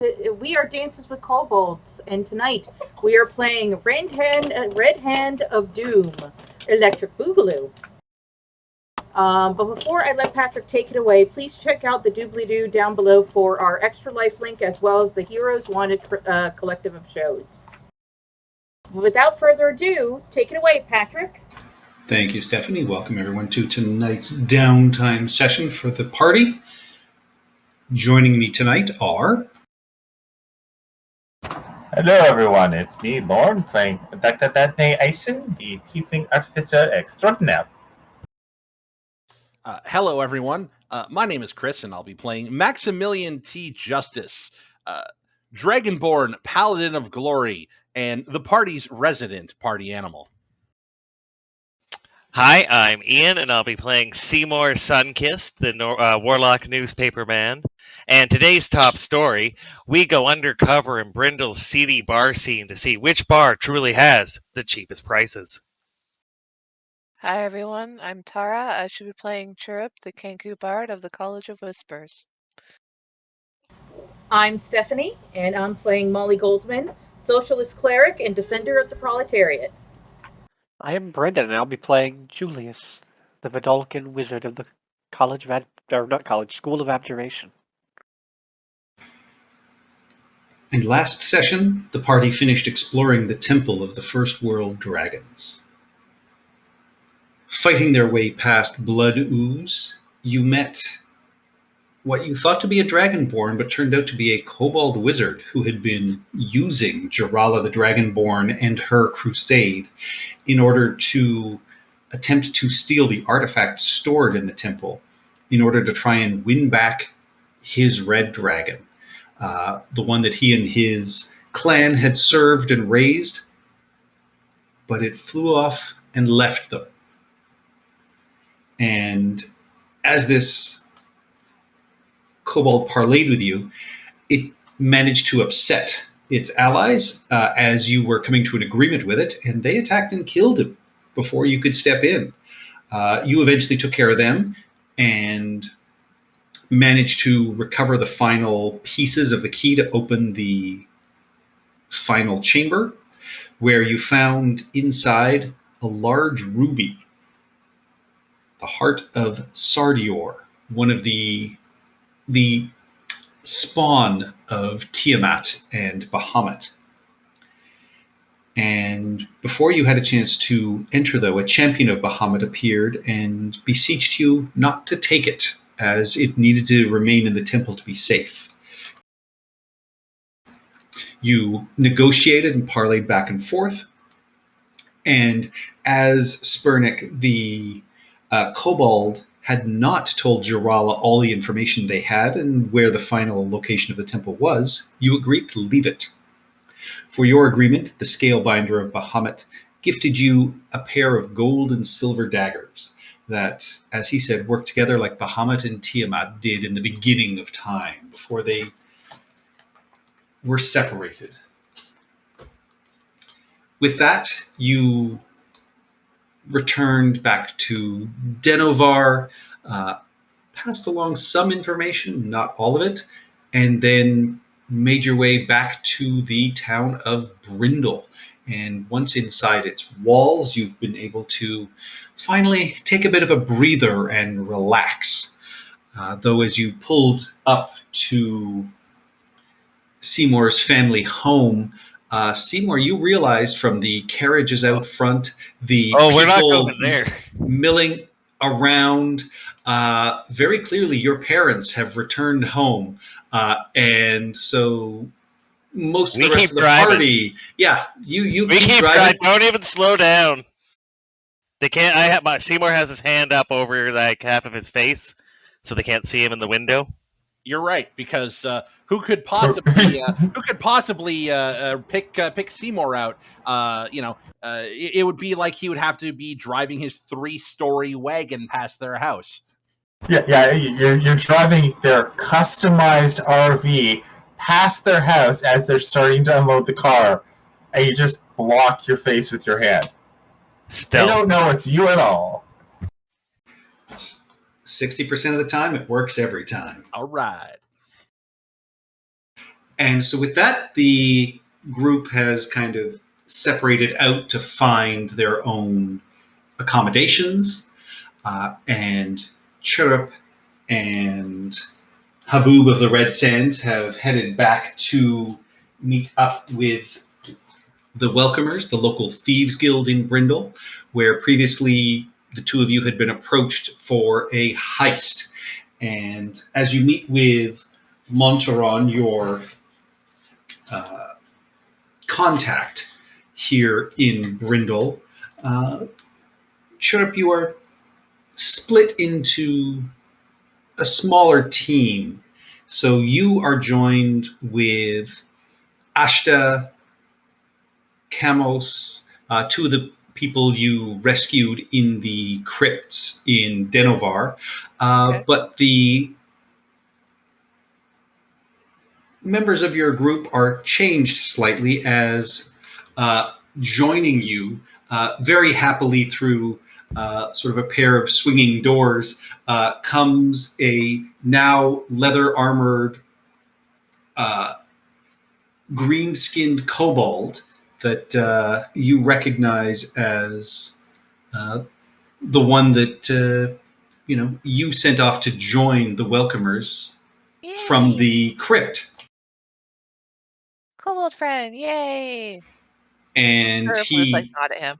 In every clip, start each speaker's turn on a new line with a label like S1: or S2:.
S1: We are Dances with Kobolds, and tonight we are playing Red Hand of Doom, Electric Boogaloo. But before I let Patrick take it away, please check out the doobly-doo down below for our Extra Life link, as well as the Heroes Wanted collective of shows. Without further ado, take it away, Patrick.
S2: Thank you, Stephanie. Welcome everyone to tonight's downtime session for the party. Joining me tonight are...
S3: Hello everyone, it's me, Lorne, playing Dr. Dante Eisen, the Tiefling Artificer Extraordinaire.
S4: Hello everyone, my name is Chris and I'll be playing Maximilian T. Justice, Dragonborn Paladin of Glory, and the party's resident party animal.
S5: Hi, I'm Ian, and I'll be playing Seymour Sunkist, the Warlock Newspaperman. And today's top story, we go undercover in Brindle's seedy bar scene to see which bar truly has the cheapest prices.
S6: Hi everyone, I'm Tara. I should be playing Chirrup, the Kenku Bard of the College of Whispers.
S1: I'm Stephanie, and I'm playing Molly Goldman, Socialist Cleric and Defender of the Proletariat.
S7: I am Brendan, and I'll be playing Julius, the Vidalcan Wizard of the School of Abjuration.
S2: And last session, the party finished exploring the Temple of the First World Dragons. Fighting their way past Blood Ooze, you met what you thought to be a Dragonborn, but turned out to be a Kobold Wizard who had been using Jarala the Dragonborn and her crusade in order to attempt to steal the artifacts stored in the temple in order to try and win back his red dragon, the one that he and his clan had served and raised, but it flew off and left them. And as this Kobold parlayed with you, it managed to upset its allies as you were coming to an agreement with it, and they attacked and killed him before you could step in. You eventually took care of them and managed to recover the final pieces of the key to open the final chamber, where you found inside a large ruby, the heart of Sardior, one of the spawn of Tiamat and Bahamut. And before you had a chance to enter, though, a champion of Bahamut appeared and beseeched you not to take it, as it needed to remain in the temple to be safe. You negotiated and parlayed back and forth, and as Spurnik, the Kobold, had not told Jarala all the information they had and where the final location of the temple was, you agreed to leave it. For your agreement, the Scalebinder of Bahamut gifted you a pair of gold and silver daggers that, as he said, worked together like Bahamut and Tiamat did in the beginning of time, before they were separated. With that, you returned back to Denovar, passed along some information, not all of it, and then made your way back to the town of Brindle. And once inside its walls, you've been able to finally take a bit of a breather and relax. Though as you pulled up to Seymour's family home, Seymour, you realized from the carriages out front, the people
S5: we're not going there,
S2: milling around, very clearly your parents have returned home, and so most of the rest of the party, you keep driving.
S5: Don't even slow down. They can't. Seymour has his hand up over like half of his face, so they can't see him in the window.
S4: You're right, because who could possibly pick Seymour out? It would be like he would have to be driving his 3-story wagon past their house.
S3: Yeah, you're driving their customized RV past their house as they're starting to unload the car, and you just block your face with your hand. They don't know it's you at all.
S2: 60% of the time, it works every time.
S4: All right.
S2: And so with that, the group has kind of separated out to find their own accommodations, and Chirrup and Haboob of the Red Sands have headed back to meet up with the Welcomers, the local thieves guild in Brindle, where previously the two of you had been approached for a heist. And as you meet with Monteron, your contact here in Brindle, Chirrup, you are split into a smaller team. So you are joined with Ashta, Camos, two of the people you rescued in the crypts in Denovar.
S6: Okay.
S2: But the members of your group are changed slightly as joining you very happily through sort of a pair of swinging doors comes a now leather armored green skinned kobold that you recognize as the one that you sent off to join the Welcomers from
S6: Yay!
S2: the crypt.
S6: Kobold friend, yay!
S2: And
S6: Chirrup will just like nod at him.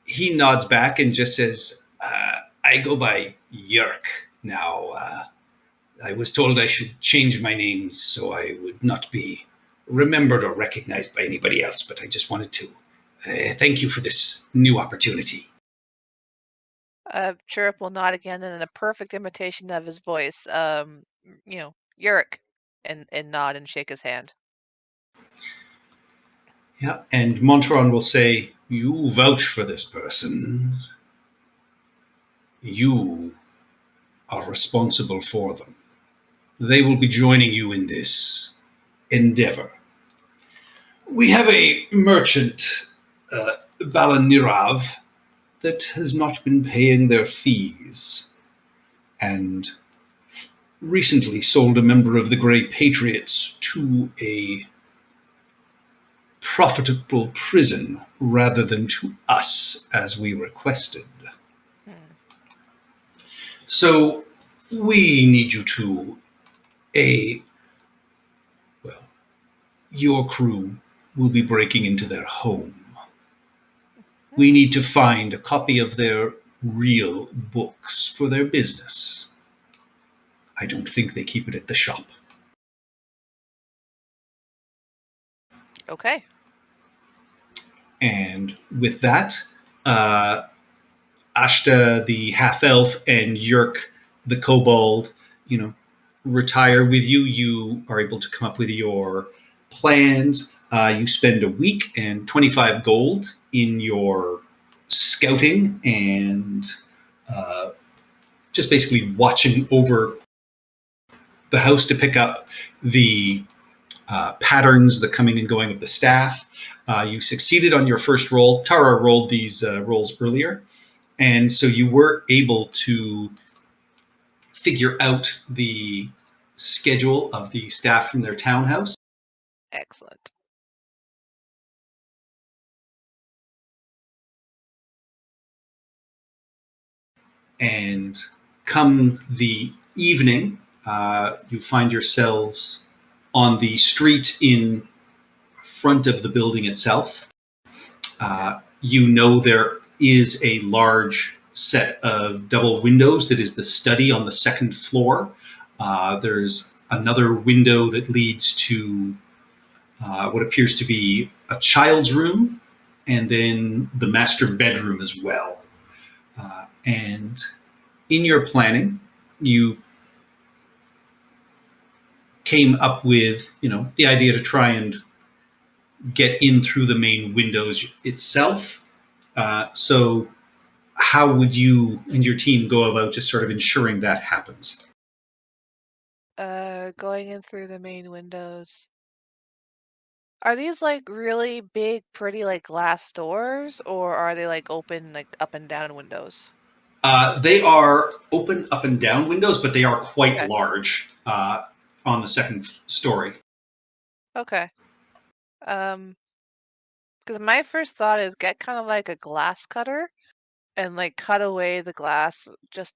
S2: he nods back and just says, I go by Yerk now. I was told I should change my name so I would not be remembered or recognized by anybody else, but I just wanted to thank you for this new opportunity.
S6: Chirrup will nod again, and in a perfect imitation of his voice, Yurik, and nod and shake his hand.
S2: Yeah, and Monteron will say, you vouch for this person. You are responsible for them. They will be joining you in this endeavor. We have a merchant, Balanirav, that has not been paying their fees, and recently sold a member of the Grey Patriots to a profitable prison rather than to us as we requested. So we need you to your crew will be breaking into their home. We need to find a copy of their real books for their business. I don't think they keep it at the shop.
S6: Okay.
S2: And with that, Ashta, the half-elf, and Yerk, the kobold, retire with you. You are able to come up with your plans. You spend a week and 25 gold in your scouting and just basically watching over the house to pick up the patterns, the coming and going of the staff. You succeeded on your first roll. Tara rolled these rolls earlier. And so you were able to figure out the schedule of the staff from their townhouse.
S6: Excellent.
S2: And come the evening, you find yourselves on the street in front of the building itself. There is a large set of double windows that is the study on the second floor. There's another window that leads to what appears to be a child's room, and then the master bedroom as well. And in your planning, you came up with, the idea to try and get in through the main windows itself. So how would you and your team go about just sort of ensuring that happens?
S6: Going in through the main windows. Are these like really big, pretty like glass doors, or are they like open like up and down windows?
S2: They are open up and down windows, but they are quite
S6: Okay.
S2: large on the second story.
S6: Okay. Because my first thought is get kind of like a glass cutter and like cut away the glass just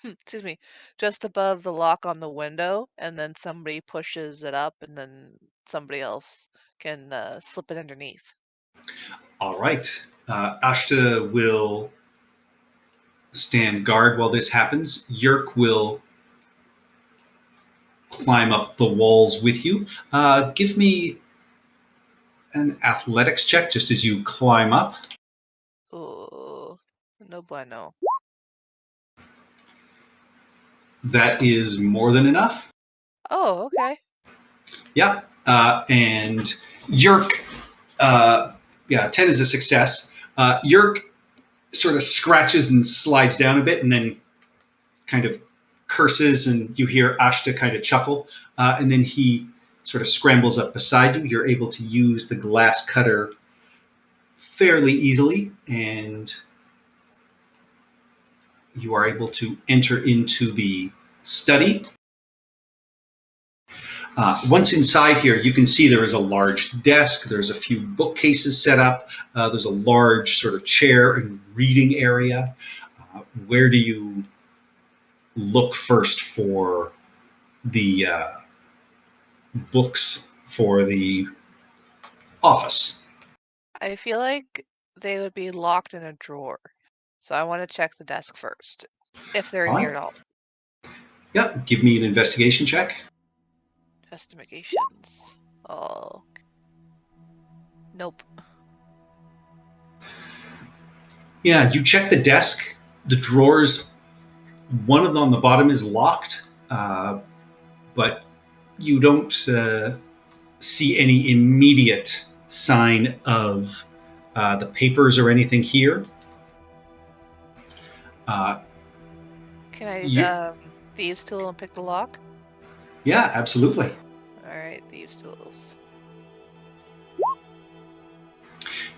S6: excuse me, just above the lock on the window, and then somebody pushes it up, and then somebody else can slip it underneath.
S2: All right. Ashta will stand guard while this happens. Yerk will climb up the walls with you. Give me an athletics check just as you climb up.
S6: Oh, no bueno.
S2: That is more than enough.
S6: Oh, okay.
S2: Yeah. And Yerk, 10 is a success. Yerk sort of scratches and slides down a bit and then kind of curses, and you hear Ashta kind of chuckle. And then he sort of scrambles up beside you. You're able to use the glass cutter fairly easily, and you are able to enter into the study. Once inside here, you can see there is a large desk. There's a few bookcases set up. There's a large sort of chair and reading area. Where do you look first for the books for the office?
S6: I feel like they would be locked in a drawer, so I want to check the desk first, if they're in
S2: All
S6: here
S2: right.
S6: at all.
S2: Yep. Give me an investigation check.
S6: Investigations. Oh. Nope.
S2: Yeah, you check the desk. The drawers, one of them on the bottom is locked, but you don't see any immediate sign of the papers or anything here.
S6: Can I
S2: You,
S6: thieves tool and pick the lock?
S2: yeah, absolutely.
S6: Alright, thieves tools.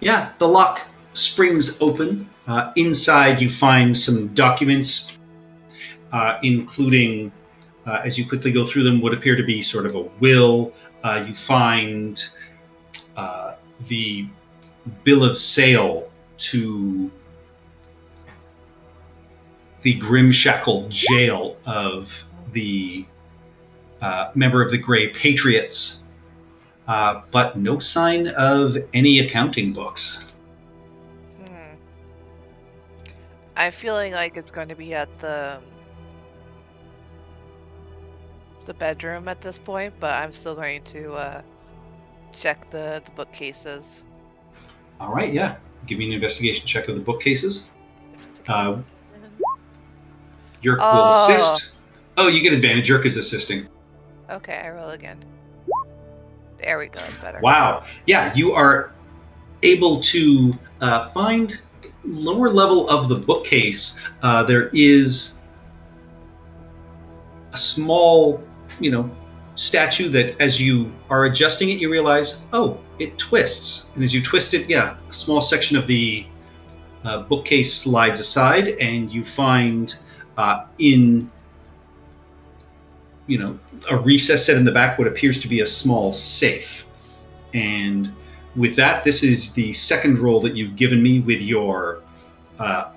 S2: Yeah, the lock springs open. Inside, you find some documents, including, as you quickly go through them, what appear to be sort of a will. You find the bill of sale to the Grimshackle jail of the member of the Grey Patriots, but no sign of any accounting books.
S6: I'm feeling like it's going to be at the bedroom at this point, but I'm still going to check the bookcases.
S2: All right, yeah. Give me an investigation check of the bookcases. Yerk will assist. Oh, you get advantage. Yerk is assisting.
S6: Okay, I roll again. There we go. It's better.
S2: Wow. Yeah, you are able to find lower level of the bookcase. There is a small, statue that as you are adjusting it, you realize, oh, it twists. And as you twist it, a small section of the bookcase slides aside, and you find in a recess set in the back what appears to be a small safe. And with that, this is the second roll that you've given me with your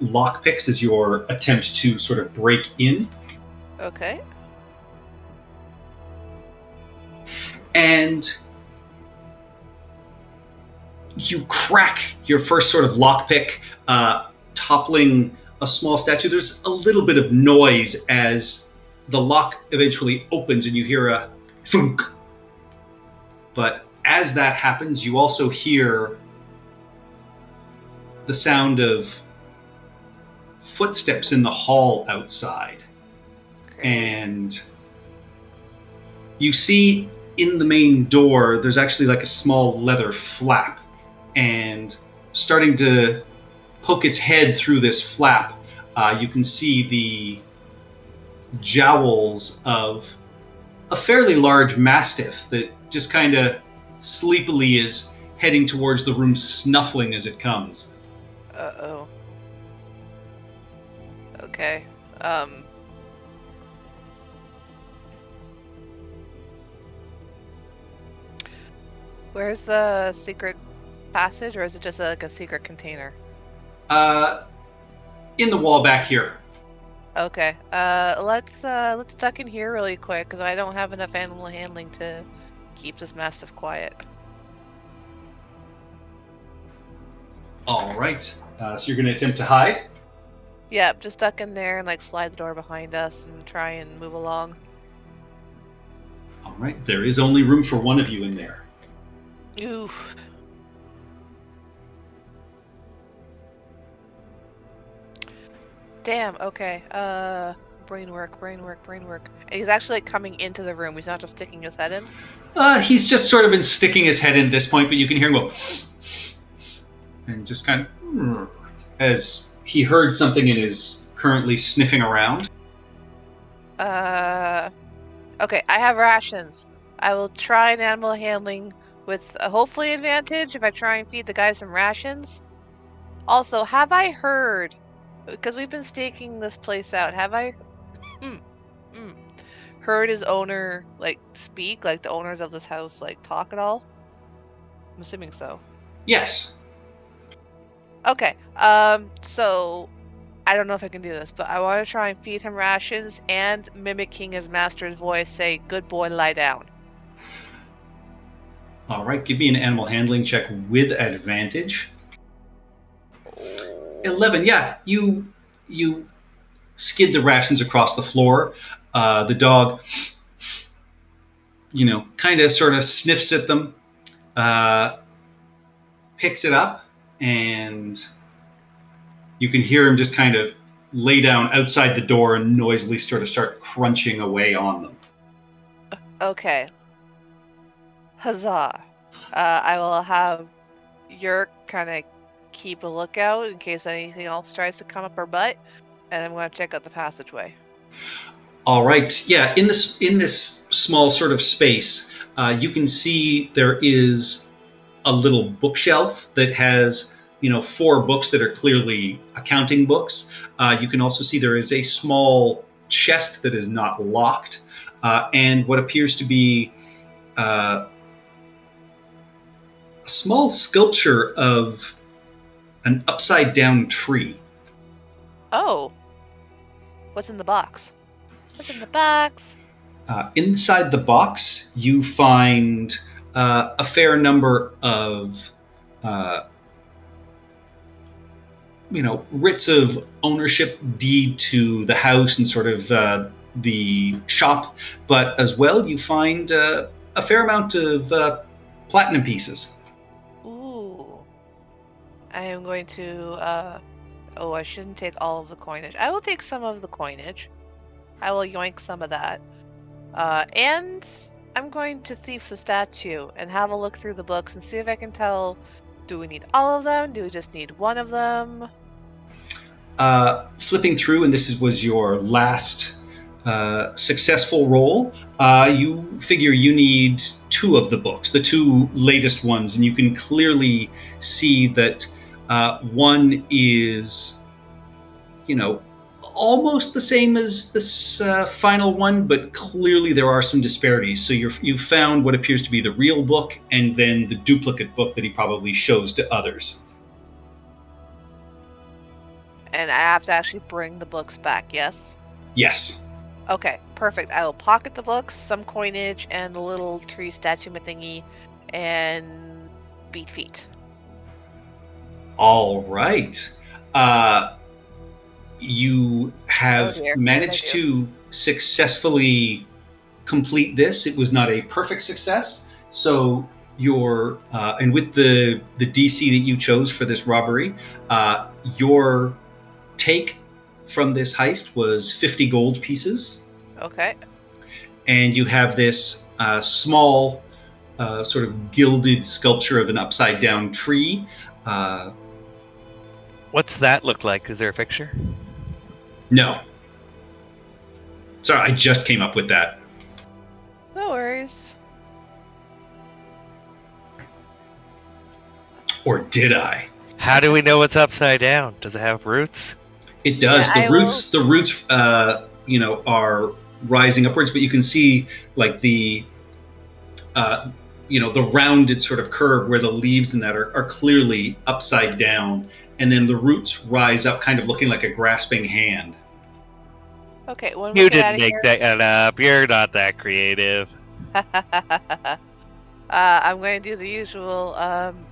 S2: lock picks as your attempt to sort of break in.
S6: Okay.
S2: And you crack your first sort of lockpick, toppling a small statue. There's a little bit of noise as the lock eventually opens and you hear a thunk. But as that happens, you also hear the sound of footsteps in the hall outside.
S6: Great.
S2: And you see in the main door, there's actually like a small leather flap. And starting to poke its head through this flap, you can see the jowls of a fairly large mastiff that just kind of sleepily is heading towards the room, snuffling as it comes.
S6: Uh-oh. Okay. Where's the secret passage, or is it just like a secret container?
S2: In the wall back here.
S6: Okay. Let's duck in here really quick because I don't have enough animal handling to keep this mastiff quiet.
S2: All right. So you're going to attempt to hide.
S6: Yep, just duck in there and like slide the door behind us and try and move along.
S2: All right. There is only room for one of you in there.
S6: Oof. Damn, okay. Brain work. He's actually like, coming into the room. He's not just sticking his head in.
S2: He's just sort of been sticking his head in at this point, but you can hear him go, and just kind of, as he heard something and is currently sniffing around.
S6: Okay, I have rations. I will try an animal handling with hopefully advantage if I try and feed the guy some rations. Also, have I heard, because we've been staking this place out, have I heard his owner like speak, like the owners of this house like talk at all? I'm assuming so.
S2: Yes.
S6: Okay, so I don't know if I can do this, but I want to try and feed him rations and mimicking his master's voice say, "Good boy, lie down."
S2: All right. Give me an animal handling check with advantage. 11. Yeah, you skid the rations across the floor. The dog, kind of sort of sniffs at them, picks it up, and you can hear him just kind of lay down outside the door and noisily sort of start crunching away on them.
S6: Okay. Huzzah. I will have Yerk kind of keep a lookout in case anything else tries to come up her butt, and I'm going to check out the passageway.
S2: All right. Yeah, in this small sort of space, you can see there is a little bookshelf that has 4 books that are clearly accounting books. You can also see there is a small chest that is not locked, and what appears to be a small sculpture of an upside down tree.
S6: Oh. What's in the box? What's in the box?
S2: Inside the box, you find a fair number of writs of ownership, deed to the house and sort of the shop, but as well you find a fair amount of platinum pieces.
S6: Ooh. I am going to, I shouldn't take all of the coinage. I will take some of the coinage. I will yoink some of that. And I'm going to thief the statue and have a look through the books and see if I can tell, do we need all of them? Do we just need one of them?
S2: Flipping through, and this was your last successful roll, you figure you need 2 of the books, the 2 latest ones, and you can clearly see that one is, almost the same as this final one, but clearly there are some disparities. So you've found what appears to be the real book and then the duplicate book that he probably shows to others.
S6: And I have to actually bring the books back, yes?
S2: Yes.
S6: Okay, perfect. I will pocket the books, some coinage, and the little tree statue thingy, and beat feet.
S2: All right. You have managed to successfully complete this. It was not a perfect success. So your and with the DC that you chose for this robbery, your take from this heist was 50 gold pieces.
S6: Okay.
S2: And you have this small sort of gilded sculpture of an upside down tree.
S5: What's that look like? Is there a picture?
S2: No. Sorry, I just came up with that.
S6: No worries.
S2: Or did I?
S5: How do we know it's upside down? Does it have roots?
S2: It does.
S6: Yeah,
S2: The roots are rising upwards, but you can see like the the rounded sort of curve where the leaves and that are clearly upside down, and then the roots rise up, kind of looking like a grasping hand.
S6: Okay, when we
S5: You
S6: get out
S5: didn't
S6: of
S5: make that up. You're not that creative.
S6: I'm going to do the usual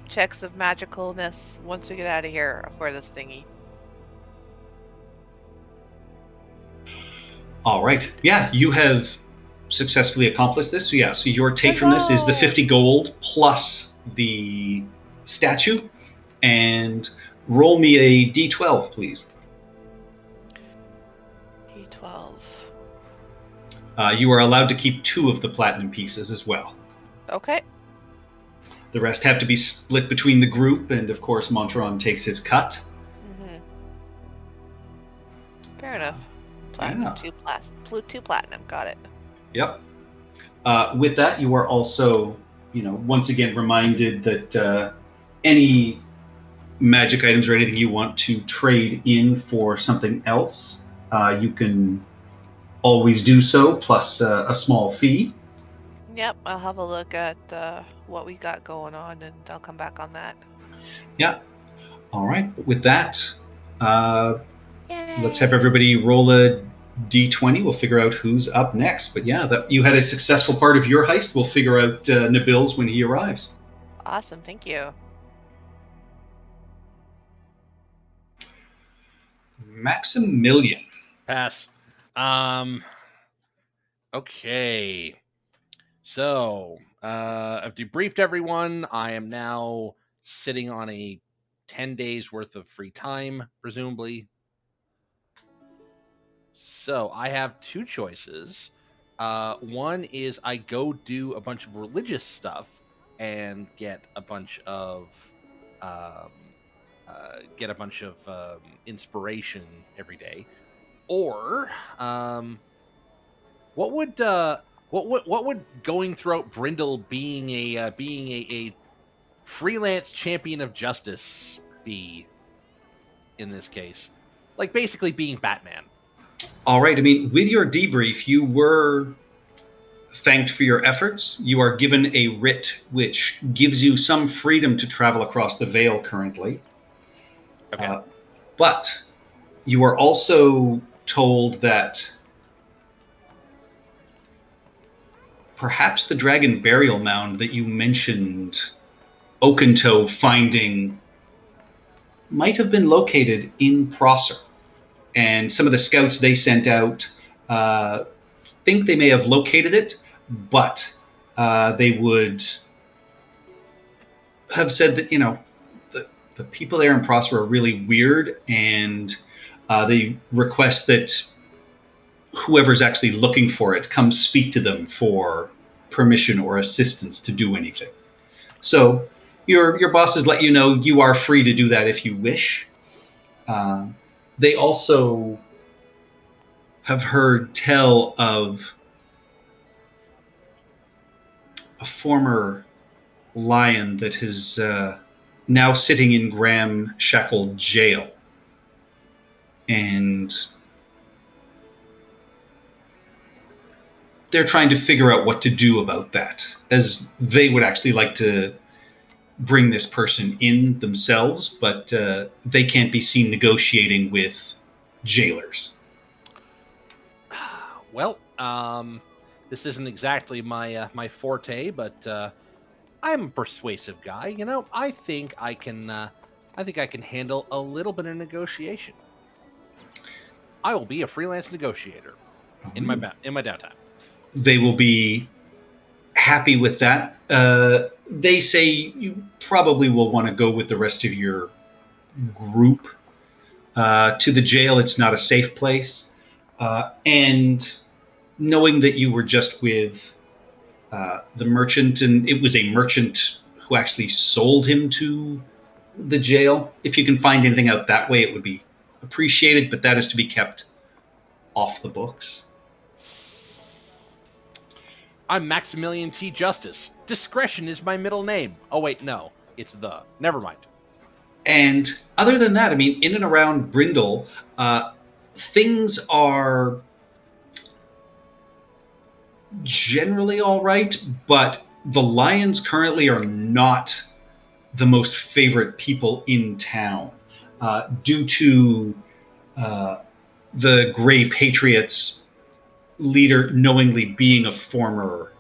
S6: checks of magicalness once we get out of here for this thingy.
S2: All right. Yeah, you have successfully accomplished this. So yeah, so your take from this is the 50 gold plus the statue. And roll me a d12, please.
S6: D12.
S2: You are allowed to keep 2 of the platinum pieces as well.
S6: Okay.
S2: The rest have to be split between the group, and of course Montron takes his cut.
S6: Mm-hmm. Fair enough. Platinum,
S2: Yeah.
S6: 2 platinum. Got it.
S2: Yep. With that, you are also, once again reminded that any magic items or anything you want to trade in for something else, you can always do so, plus a small fee.
S6: Yep, I'll have a look at what we got going on, and I'll come back on that.
S2: Yeah. All right. But with that,
S6: Yay.
S2: let's have everybody roll a d20. We'll figure out who's up next. But yeah, you had a successful part of your heist. We'll figure out Nabil's when he arrives.
S6: Awesome, thank you.
S2: Maximilian.
S4: Pass. Okay. So, I've debriefed everyone. I am now sitting on a 10 days worth of free time, presumably. So, I have 2 choices. One is I go do a bunch of religious stuff and get a bunch of inspiration every day. Or what would going throughout Brindle being a freelance champion of justice be in this case? Like basically being Batman.
S2: All right. I mean, with your debrief, you were thanked for your efforts. You are given a writ which gives you some freedom to travel across the Vale currently.
S4: Okay.
S2: But you are also told that perhaps the dragon burial mound that you mentioned Oakentoe finding might have been located in Prosser. And some of the scouts they sent out think they may have located it, but they would have said that, the people there in Prosser are really weird, and they request that whoever's actually looking for it come speak to them for permission or assistance to do anything. So your bosses let you know you are free to do that if you wish. They also have heard tell of a former lion that is now sitting in Graham Shackle jail. And they're trying to figure out what to do about that, as they would actually like to bring this person in themselves, but they can't be seen negotiating with jailers.
S4: Well, this isn't exactly my forte, but I'm a persuasive guy. I think I can handle a little bit of negotiation. I will be a freelance negotiator in my downtime.
S2: They will be happy with that. They say you probably will want to go with the rest of your group to the jail. It's not a safe place. And knowing that you were just with the merchant, and it was a merchant who actually sold him to the jail, if you can find anything out that way, it would be appreciated, but that is to be kept off the books.
S4: I'm Maximilian T. Justice. Discretion is my middle name. Oh, wait, no. It's the. Never mind.
S2: And other than that, I mean, in and around Brindle, things are generally all right, but the Lions currently are not the most favorite people in town due to the Grey Patriots leader knowingly being a former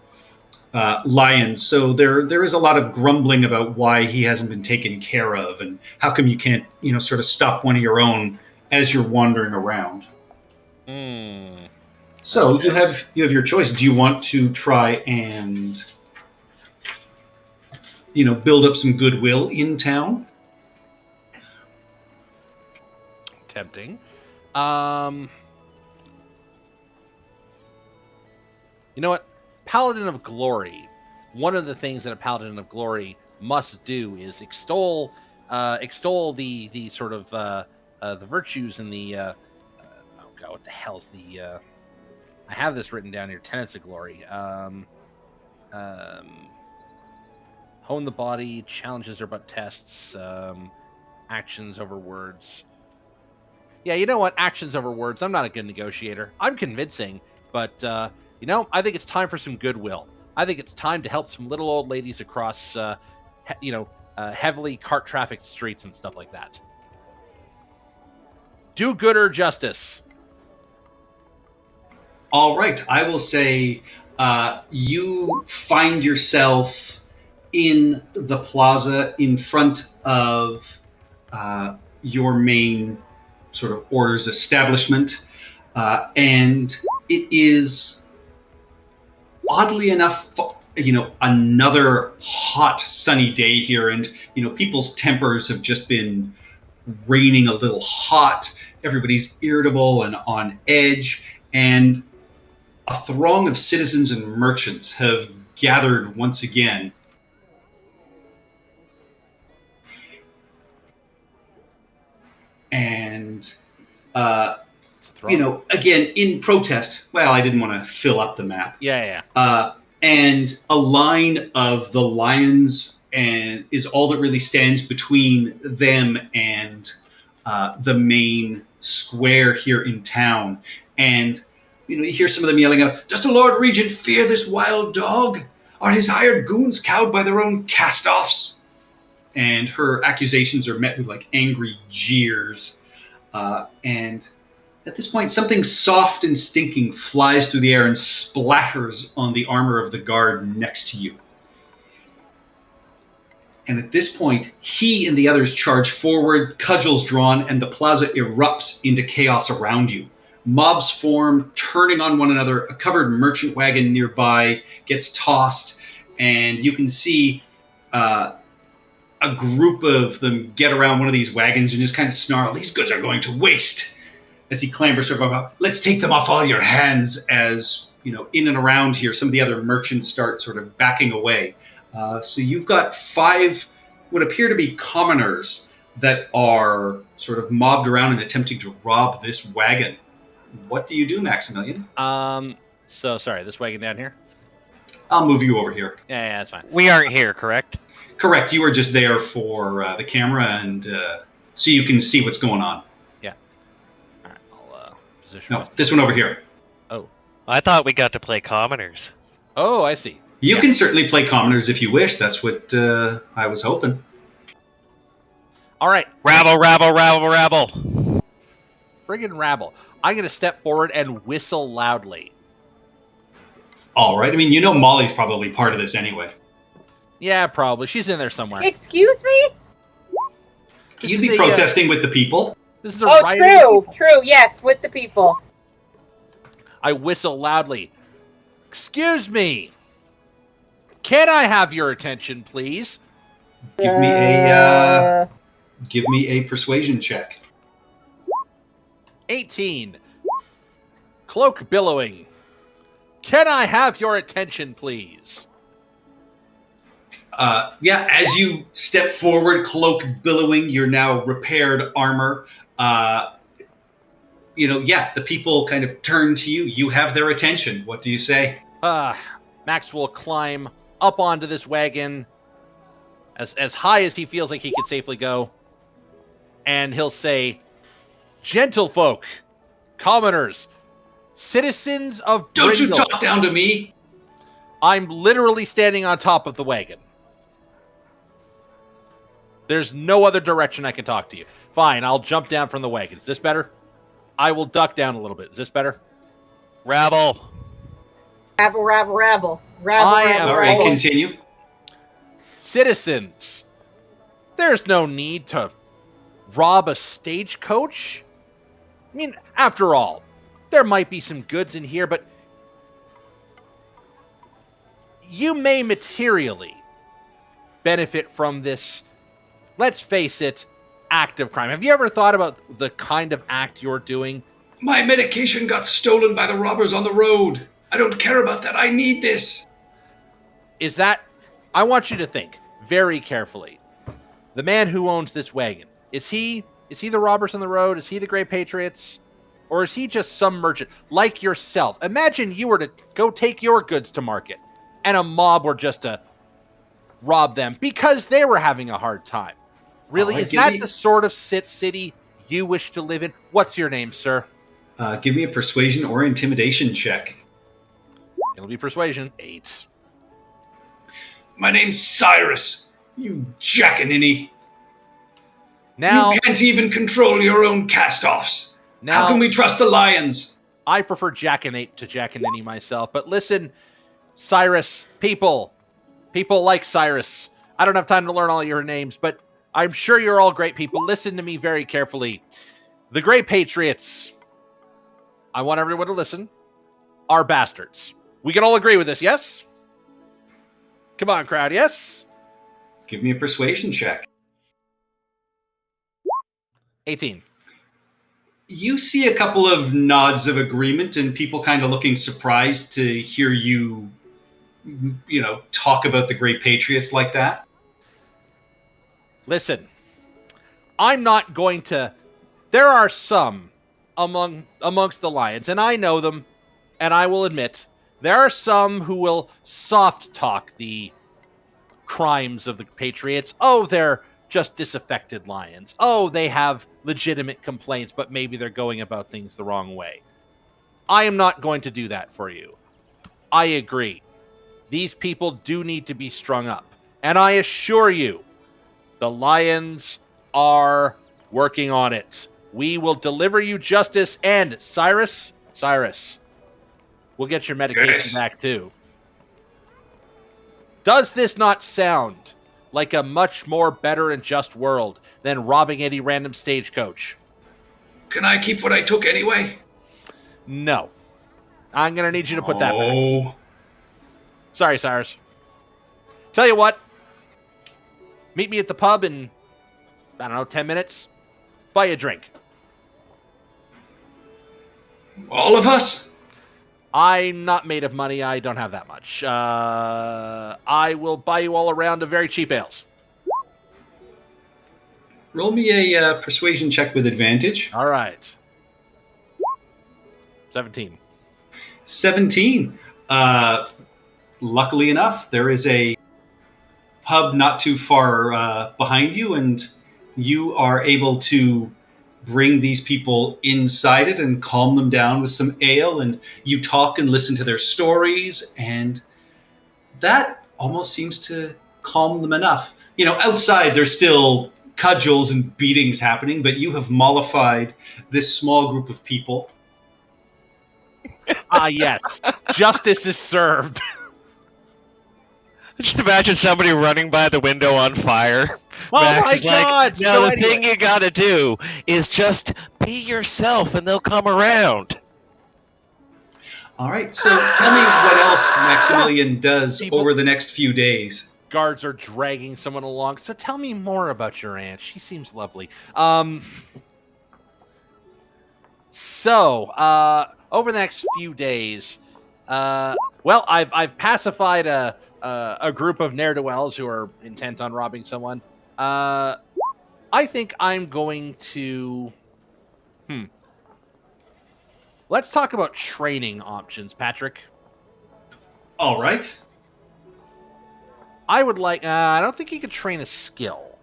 S2: Lion. So there is a lot of grumbling about why he hasn't been taken care of, and how come you can't, sort of stop one of your own as you're wandering around. So you have your choice. Do you want to try and build up some goodwill in town?
S4: Tempting. You know what? Paladin of Glory. One of the things that a Paladin of Glory must do is extol the sort of the virtues and the oh god, what the hell's the I have this written down here. Tenets of Glory. Hone the body. Challenges are but tests. Actions over words. Yeah, you know what? Actions over words. I'm not a good negotiator. I'm convincing, but I think it's time for some goodwill. I think it's time to help some little old ladies across, heavily cart-trafficked streets and stuff like that. Do gooder justice.
S2: All right, I will say you find yourself in the plaza in front of your main sort of order's establishment, and it is oddly enough, another hot sunny day here, and people's tempers have just been raining a little hot. Everybody's irritable and on edge, and a throng of citizens and merchants have gathered once again. And, again, in protest, well, I didn't want to fill up the map.
S4: Yeah.
S2: And a line of the Lions and is all that really stands between them and the main square here in town. And, you hear some of them yelling out, "Does the Lord Regent fear this wild dog? Are his hired goons cowed by their own cast-offs?" And her accusations are met with angry jeers. And at this point, something soft and stinking flies through the air and splatters on the armor of the guard next to you. And at this point, he and the others charge forward, cudgels drawn, and the plaza erupts into chaos around you. Mobs form, turning on one another. A covered merchant wagon nearby gets tossed, and you can see a group of them get around one of these wagons and just kind of snarl, "These goods are going to waste," as he clambers sort of about, "Let's take them off all your hands," as, in and around here, some of the other merchants start sort of backing away. So you've got 5 what appear to be commoners that are sort of mobbed around and attempting to rob this wagon. What do you do, Maximilian?
S4: So sorry, this wagon down here?
S2: I'll move you over here.
S4: Yeah, that's fine.
S5: We aren't here, correct?
S2: Correct. You were just there for the camera and so you can see what's going on.
S4: Yeah. All right, I'll position.
S2: No,
S4: myself.
S2: this one over here.
S4: Oh.
S5: I thought we got to play commoners.
S4: Oh, I see.
S2: You can certainly play commoners if you wish. That's what I was hoping.
S4: All right.
S5: Rabble, rabble, rabble, rabble.
S4: Friggin' rabble. I'm going to step forward and whistle loudly.
S2: All right. I mean, Molly's probably part of this anyway.
S4: Yeah, probably. She's in there somewhere.
S1: Excuse me?
S2: You'd be protesting with the people.
S4: This is a
S1: Oh,
S4: rioting.
S1: true. Yes, with the people.
S4: I whistle loudly. Excuse me. Can I have your attention, please?
S2: Give me a persuasion check.
S4: 18. Cloak billowing. Can I have your attention, please?
S2: As you step forward, cloak billowing, your now repaired armor. The people kind of turn to you. You have their attention. What do you say?
S4: Max will climb up onto this wagon as high as he feels like he can safely go. And he'll say, "Gentlefolk, commoners, citizens of
S2: Don't you
S4: Brindle."
S2: talk down to me.
S4: I'm literally standing on top of the wagon. There's no other direction I can talk to you. Fine, I'll jump down from the wagon. Is this better? I will duck down a little bit. Is this better?
S5: Rabble.
S1: Rabble, rabble, rabble. Rabble,
S4: I
S1: rabble,
S4: am
S2: All right,
S1: rabble.
S2: continue.
S4: Citizens, there's no need to rob a stagecoach. I mean, after all, there might be some goods in here, but you may materially benefit from this, let's face it, act of crime. Have you ever thought about the kind of act you're doing?
S2: My medication got stolen by the robbers on the road. I don't care about that. I need this.
S4: Is that, I want you to think very carefully. The man who owns this wagon, is he the robbers on the road? Is he the Grey Patriots? Or is he just some merchant like yourself? Imagine you were to go take your goods to market and a mob were just to rob them because they were having a hard time. Really?
S2: All right,
S4: Is
S2: give
S4: that
S2: me-
S4: the sort of city you wish to live in? What's your name, sir?
S2: Give me a persuasion or intimidation check.
S4: It'll be persuasion. 8.
S2: My name's Cyrus. You jackaninny.
S4: Now,
S2: You can't even control your own cast-offs.
S4: now
S2: How can we trust the lions?
S4: I prefer Jack and Ape to Jack and Ninny myself. But listen, Cyrus, people like Cyrus. I don't have time to learn all your names, but I'm sure you're all great people. Listen to me very carefully. The Grey Patriots, I want everyone to listen, are bastards. We can all agree with this, yes? Come on, crowd, yes?
S2: Give me a persuasion check.
S4: 18.
S2: You see a couple of nods of agreement and people kind of looking surprised to hear you, talk about the Great Patriots like that.
S4: Listen, I'm not going to. There are some amongst the lions, and I know them, and I will admit there are some who will soft talk the crimes of the Patriots. Oh, they're just disaffected lions. Oh, they have legitimate complaints, but maybe they're going about things the wrong way. I am not going to do that for you. I agree. These people do need to be strung up, and I assure you, the lions are working on it. We will deliver you justice, and Cyrus, we'll get your medication
S2: Yes.
S4: back too. Does this not sound like a much more better and just world than robbing any random stagecoach?
S2: Can I keep what I took anyway?
S4: No. I'm going to need you to put that back.
S2: Oh,
S4: Sorry, Cyrus. Tell you what. Meet me at the pub in, 10 minutes. Buy you a drink.
S2: all of us?
S4: I'm not made of money. I don't have that much. I will buy you all a round of very cheap ales.
S2: Roll me a persuasion check with advantage.
S4: All right. 17.
S2: 17. Luckily enough, there is a pub not too far behind you, and you are able to bring these people inside it and calm them down with some ale, and you talk and listen to their stories, and that almost seems to calm them enough. Outside there's still cudgels and beatings happening, but you have mollified this small group of people.
S4: Yes. Justice is served.
S5: Just imagine somebody running by the window on fire.
S4: Oh
S5: Max
S4: my
S5: is like,
S4: God!
S5: no,
S4: So
S5: the
S4: anyway.
S5: thing you gotta do is just be yourself and they'll come around.
S2: All right, so tell me what else Maximilian does
S4: People-
S2: over the next few days.
S4: Guards are dragging someone along. So tell me more about your aunt. She seems lovely. So over the next few days, I've pacified a group of ne'er-do-wells who are intent on robbing someone. I think I'm going to. Let's talk about training options, Patrick.
S2: All right.
S4: I would like. I don't think you could train a skill.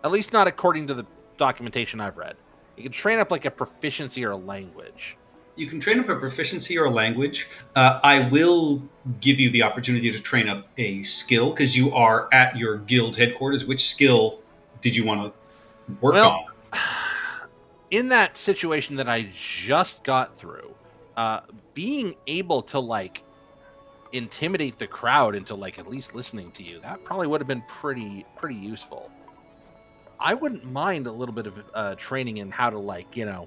S4: At least not according to the documentation I've read. You can train up like a proficiency or a language.
S2: You can train up a proficiency or a language. I will give you the opportunity to train up a skill because you are at your guild headquarters. Which skill did you want to work
S4: Well,
S2: on?
S4: in that situation that I just got through, being able to like intimidate the crowd into like at least listening to you, that probably would have been pretty useful. I wouldn't mind a little bit of training in how to like, you know,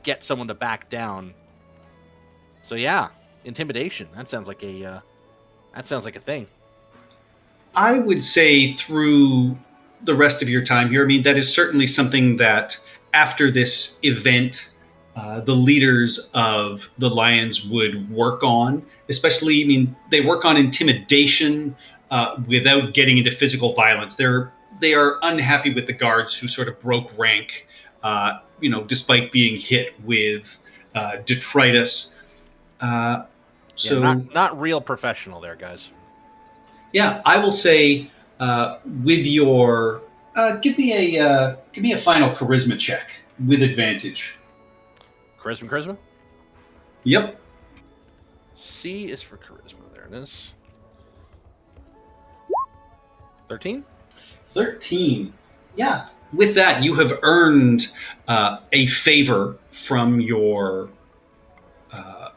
S4: get someone to back down. So yeah, intimidation. That sounds like a thing.
S2: I would say through the rest of your time here, I mean, that is certainly something that after this event, the leaders of the Lions would work on. Especially, I mean, they work on intimidation without getting into physical violence. They are unhappy with the guards who sort of broke rank, despite being hit with detritus. So
S4: Yeah, not real professional there, guys.
S2: yeah, I will say with your give me a final charisma check with advantage.
S4: Charisma.
S2: Yep.
S4: C is for charisma. There it is. 13.
S2: 13. Yeah. With that, you have earned a favor from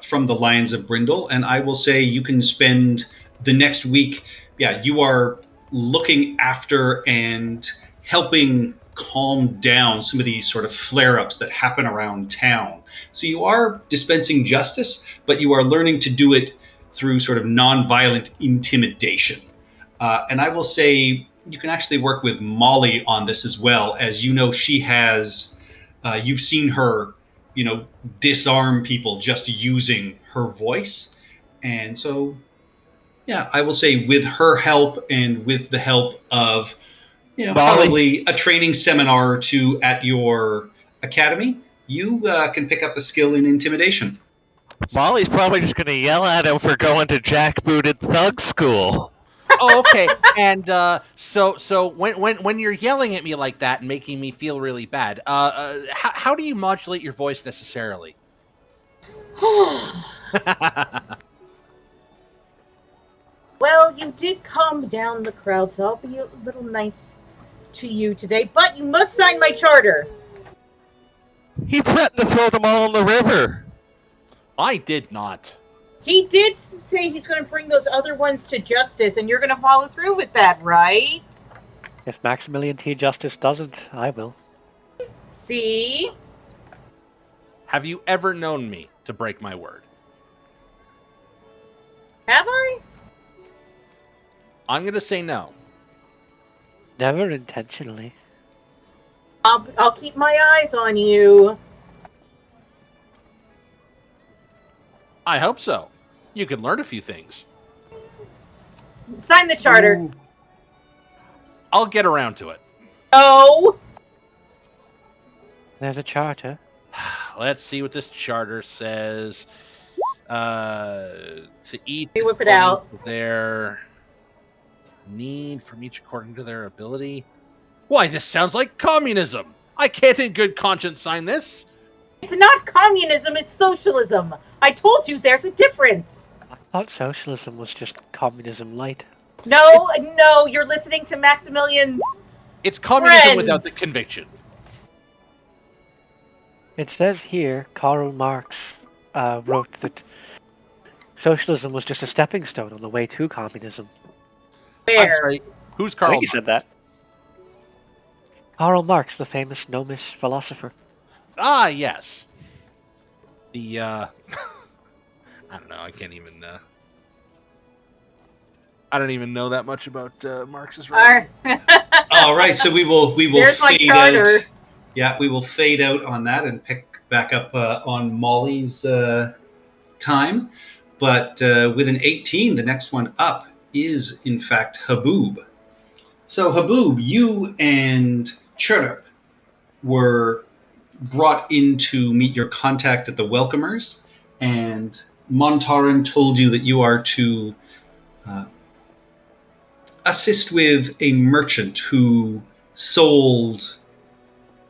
S2: from the Lions of Brindle, and I will say you can spend the next week. Yeah, you are looking after and helping calm down some of these sort of flare-ups that happen around town. So you are dispensing justice, but you are learning to do it through sort of non-violent intimidation. And I will say you can actually work with Molly on this as well, as you know she has. You've seen her, disarm people just using her voice, and so yeah, I will say with her help and with the help of,
S5: Molly.
S2: probably a training seminar or two at your academy, you can pick up a skill in intimidation.
S5: Molly's probably just going to yell at him for going to jackbooted thug school.
S4: Oh, okay. And so when you're yelling at me like that and making me feel really bad, how do you modulate your voice necessarily?
S1: Well, you did calm down the crowd, so I'll be a little nice to you today, but you must sign my charter.
S5: He threatened to throw them all in the river.
S4: I did not.
S1: He did say he's going to bring those other ones to justice, and you're going to follow through with that, right?
S7: If Maximilian T. Justice doesn't, I will.
S1: See?
S4: Have you ever known me to break my word?
S1: Have I?
S4: I'm going to say no.
S7: Never intentionally.
S1: I'll keep my eyes on you.
S4: I hope so. You can learn a few things.
S1: Sign the charter.
S7: Ooh.
S4: I'll get around to it.
S1: No.
S7: There's a charter.
S4: Let's see what this charter says. To each
S1: They whip it
S4: according
S1: out.
S4: to their need from each according to their ability. Why, this sounds like communism. I can't in good conscience sign this.
S1: It's not communism, it's socialism. I told you there's a difference.
S7: I thought socialism was just communism light.
S1: No, you're listening to Maximilian's.
S4: It's communism
S1: Friends.
S4: without the conviction.
S7: It says here, Karl Marx wrote that socialism was just a stepping stone on the way to communism.
S4: I'm
S1: Where?
S4: sorry. Who's
S7: I
S4: Karl?
S7: think he said that. Karl Marx, the famous gnomish philosopher.
S4: Ah, yes. The I don't know. I can't even. I don't even know that much about Marx's writing.
S2: All right, so we will
S1: There's my
S2: fade
S1: charter.
S2: out. Yeah, we will fade out on that and pick back up on Molly's time. But with an 18, the next one up is in fact Haboob. So Haboob, you and Chirrup were brought in to meet your contact at the Welcomers, and Montaran told you that you are to assist with a merchant who sold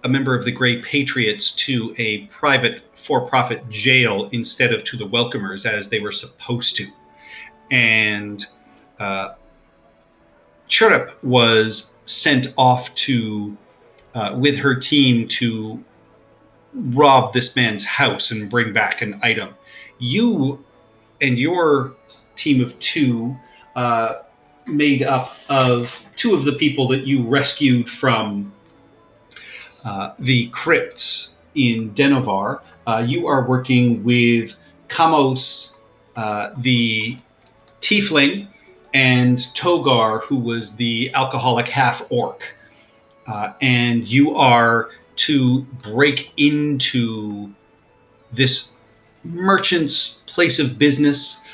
S2: a member of the Grey Patriots to a private for-profit jail instead of to the Welcomers as they were supposed to. And Chirrup was sent off to with her team to rob this man's house and bring back an item. You and your team of two, made up of two of the people that you rescued from the crypts in Denovar. You are working with Kamos, the tiefling, and Togar, who was the alcoholic half-orc. And you are to break into this merchant's place of business,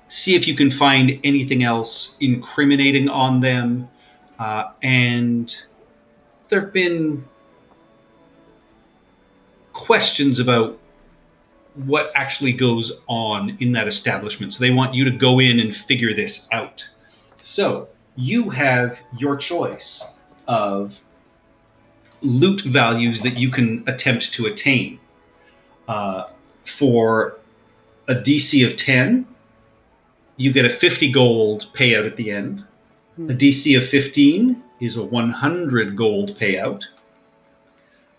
S2: see if you can find anything else incriminating on them. And there have been questions about what actually goes on in that establishment. So they want you to go in and figure this out. So you have your choice of loot values that you can attempt to attain. For a DC of 10, you get a 50 gold payout at the end. A DC of 15 is a 100 gold payout.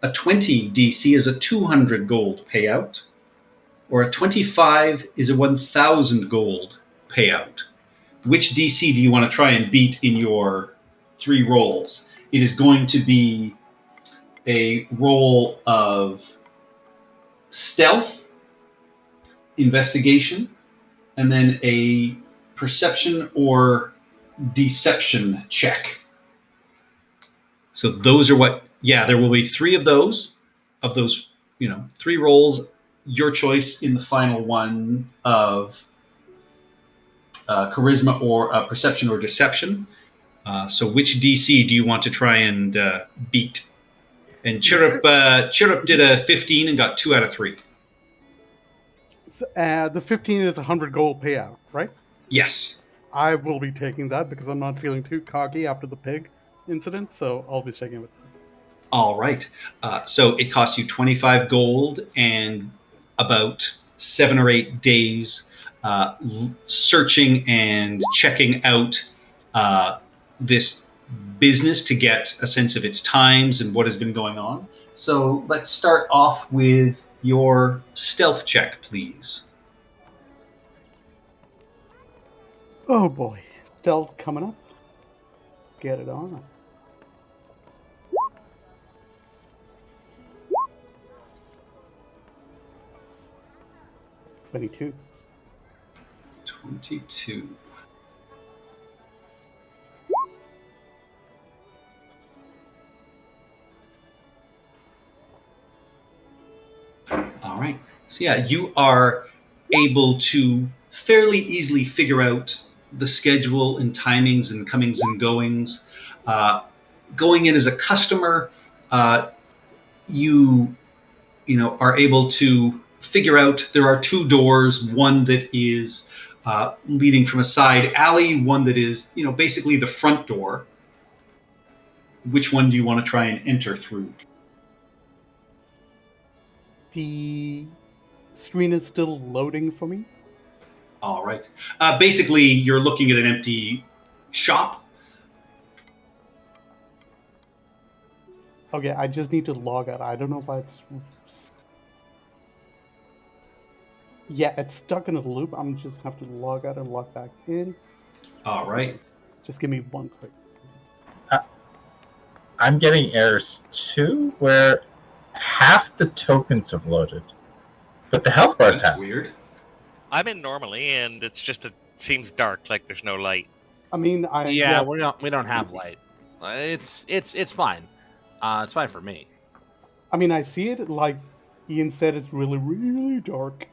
S2: A 20 DC is a 200 gold payout. Or a 25 is a 1,000 gold payout. Which DC do you want to try and beat in your 3 rolls? It is going to be a roll of stealth, investigation, and then a perception or deception check. So those are there will be 3 of those, 3 rolls, your choice in the final one of charisma or perception or deception. So which DC do you want to try and beat? And Chirrup did a 15 and got 2 out of 3.
S8: The 15 is 100 gold payout, right?
S2: Yes.
S8: I will be taking that because I'm not feeling too cocky after the pig incident, so I'll be sticking with it.
S2: All right. So it costs you 25 gold and about 7 or 8 days searching and checking out this business to get a sense of its times and what has been going on. So let's start off with your stealth check, please.
S8: Oh boy. Stealth coming up. Get it on. $22.
S2: 22. All right. So yeah, you are able to fairly easily figure out the schedule and timings and comings and goings. Going in as a customer, you are able to figure out there are 2 doors, one that is leading from a side alley, one that is basically the front door. Which one do you want to try and enter through?
S8: The screen is still loading for me.
S2: All right. Basically, you're looking at an empty shop.
S8: Okay, I just need to log out. I don't know why it's... Yeah, it's stuck in a loop. I'm just have to log out and log back in.
S2: All right.
S8: Just give me one quick.
S3: I'm getting errors too, where half the tokens have loaded, but the health bars
S2: That's
S3: have.
S2: weird.
S5: I'm in normally, and it seems dark, like there's no light.
S8: I mean,
S4: Yeah,
S8: yes.
S4: we don't have light. It's fine. It's fine for me.
S8: I mean, I see it like Ian said. It's really, really dark.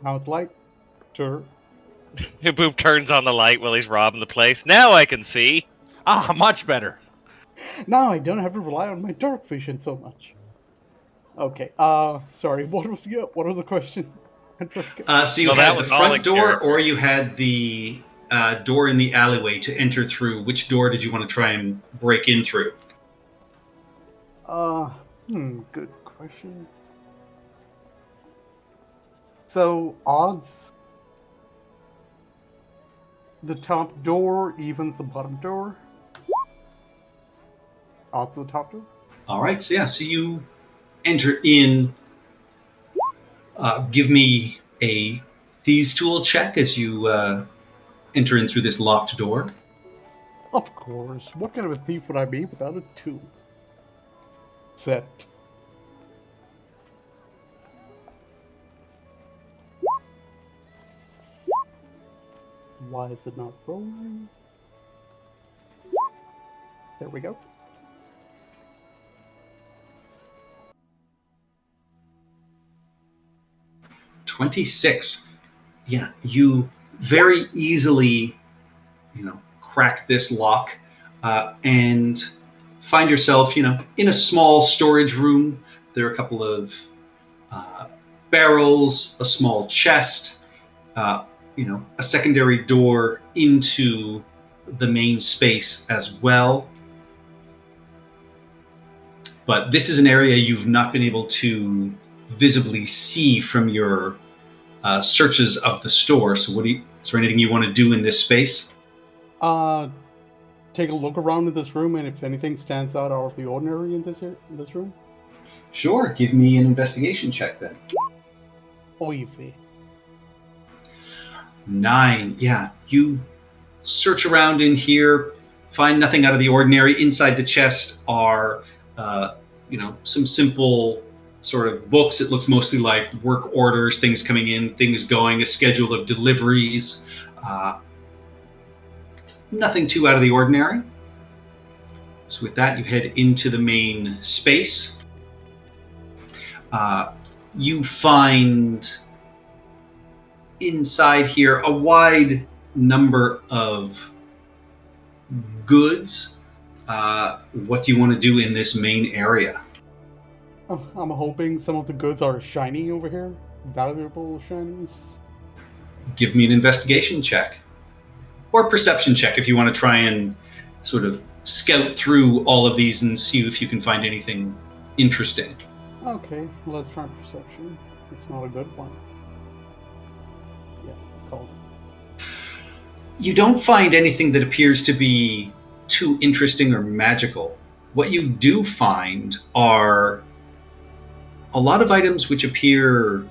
S8: Now it's lighter.
S5: Boop turns on the light while he's robbing the place. Now I can see.
S4: Ah, much better.
S8: Now I don't have to rely on my dark vision so much. Okay. Sorry. What was the question?
S2: So you
S5: No, that
S2: had the
S5: was all
S2: front
S5: in
S2: door,
S5: character.
S2: or you had the door in the alleyway to enter through. Which door did you want to try and break in through?
S8: Good question. So, odds. The top door evens the bottom door. Odds of the top door.
S2: All right, so you enter in. Give me a thieves' tool check as you enter in through this locked door.
S8: Of course. What kind of a thief would I be without a tool? Set. Why is it not rolling? There we go.
S2: $26. Yeah, you very easily, crack this lock and find yourself, in a small storage room. There are a couple of barrels, a small chest, a secondary door into the main space as well. But this is an area you've not been able to visibly see from your searches of the store. So is there anything you want to do in this space?
S8: Take a look around in this room, and if anything stands out of the ordinary in this room.
S2: Sure. Give me an investigation check then.
S8: Oy vey.
S2: 9. Yeah, you search around in here, find nothing out of the ordinary. Inside the chest are, some simple sort of books. It looks mostly like work orders, things coming in, things going, a schedule of deliveries. Nothing too out of the ordinary. So with that, you head into the main space. You find inside here a wide number of goods. What do you want to do in this main area?
S8: Oh, I'm hoping some of the goods are shiny over here. Valuable shinies.
S2: Give me an investigation check. Or perception check if you want to try and sort of scout through all of these and see if you can find anything interesting.
S8: Okay, let's try perception. It's not a good one. Yeah, called.
S2: You don't find anything that appears to be too interesting or magical. What you do find are a lot of items which appear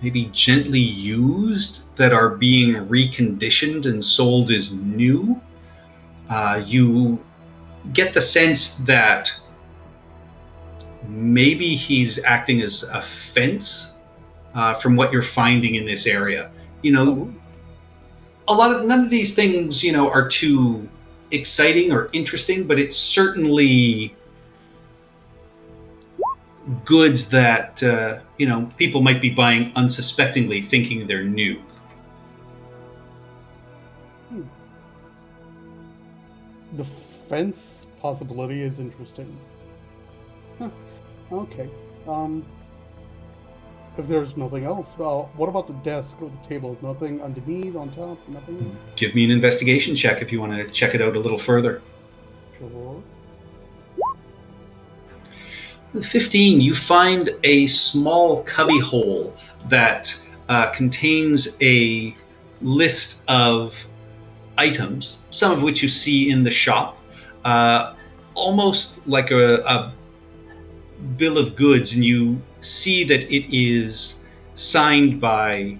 S2: maybe gently used that are being reconditioned and sold as new. You get the sense that maybe he's acting as a fence from what you're finding in this area. None of these things, are too exciting or interesting, but it's certainly goods that people might be buying unsuspectingly, thinking they're new.
S8: The fence possibility is interesting. Huh. Okay. If there's nothing else, what about the desk or the table? Nothing underneath, on top, nothing?
S2: Give me an investigation check if you want to check it out a little further.
S8: Sure.
S2: 15, you find a small cubby hole that contains a list of items, some of which you see in the shop, almost like a bill of goods, and you see that it is signed by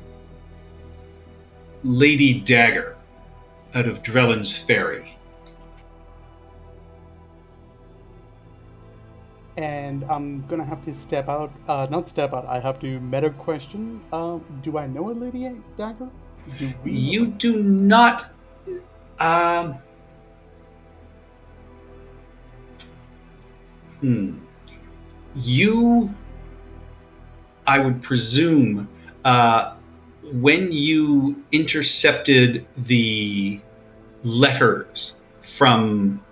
S2: Lady Dagger out of Drellin's Ferry.
S8: And I'm gonna have to step out. Not step out. I have to meta question. Do I know a Lady Dagger? Do we?
S2: You do not. You, I would presume, when you intercepted the letters from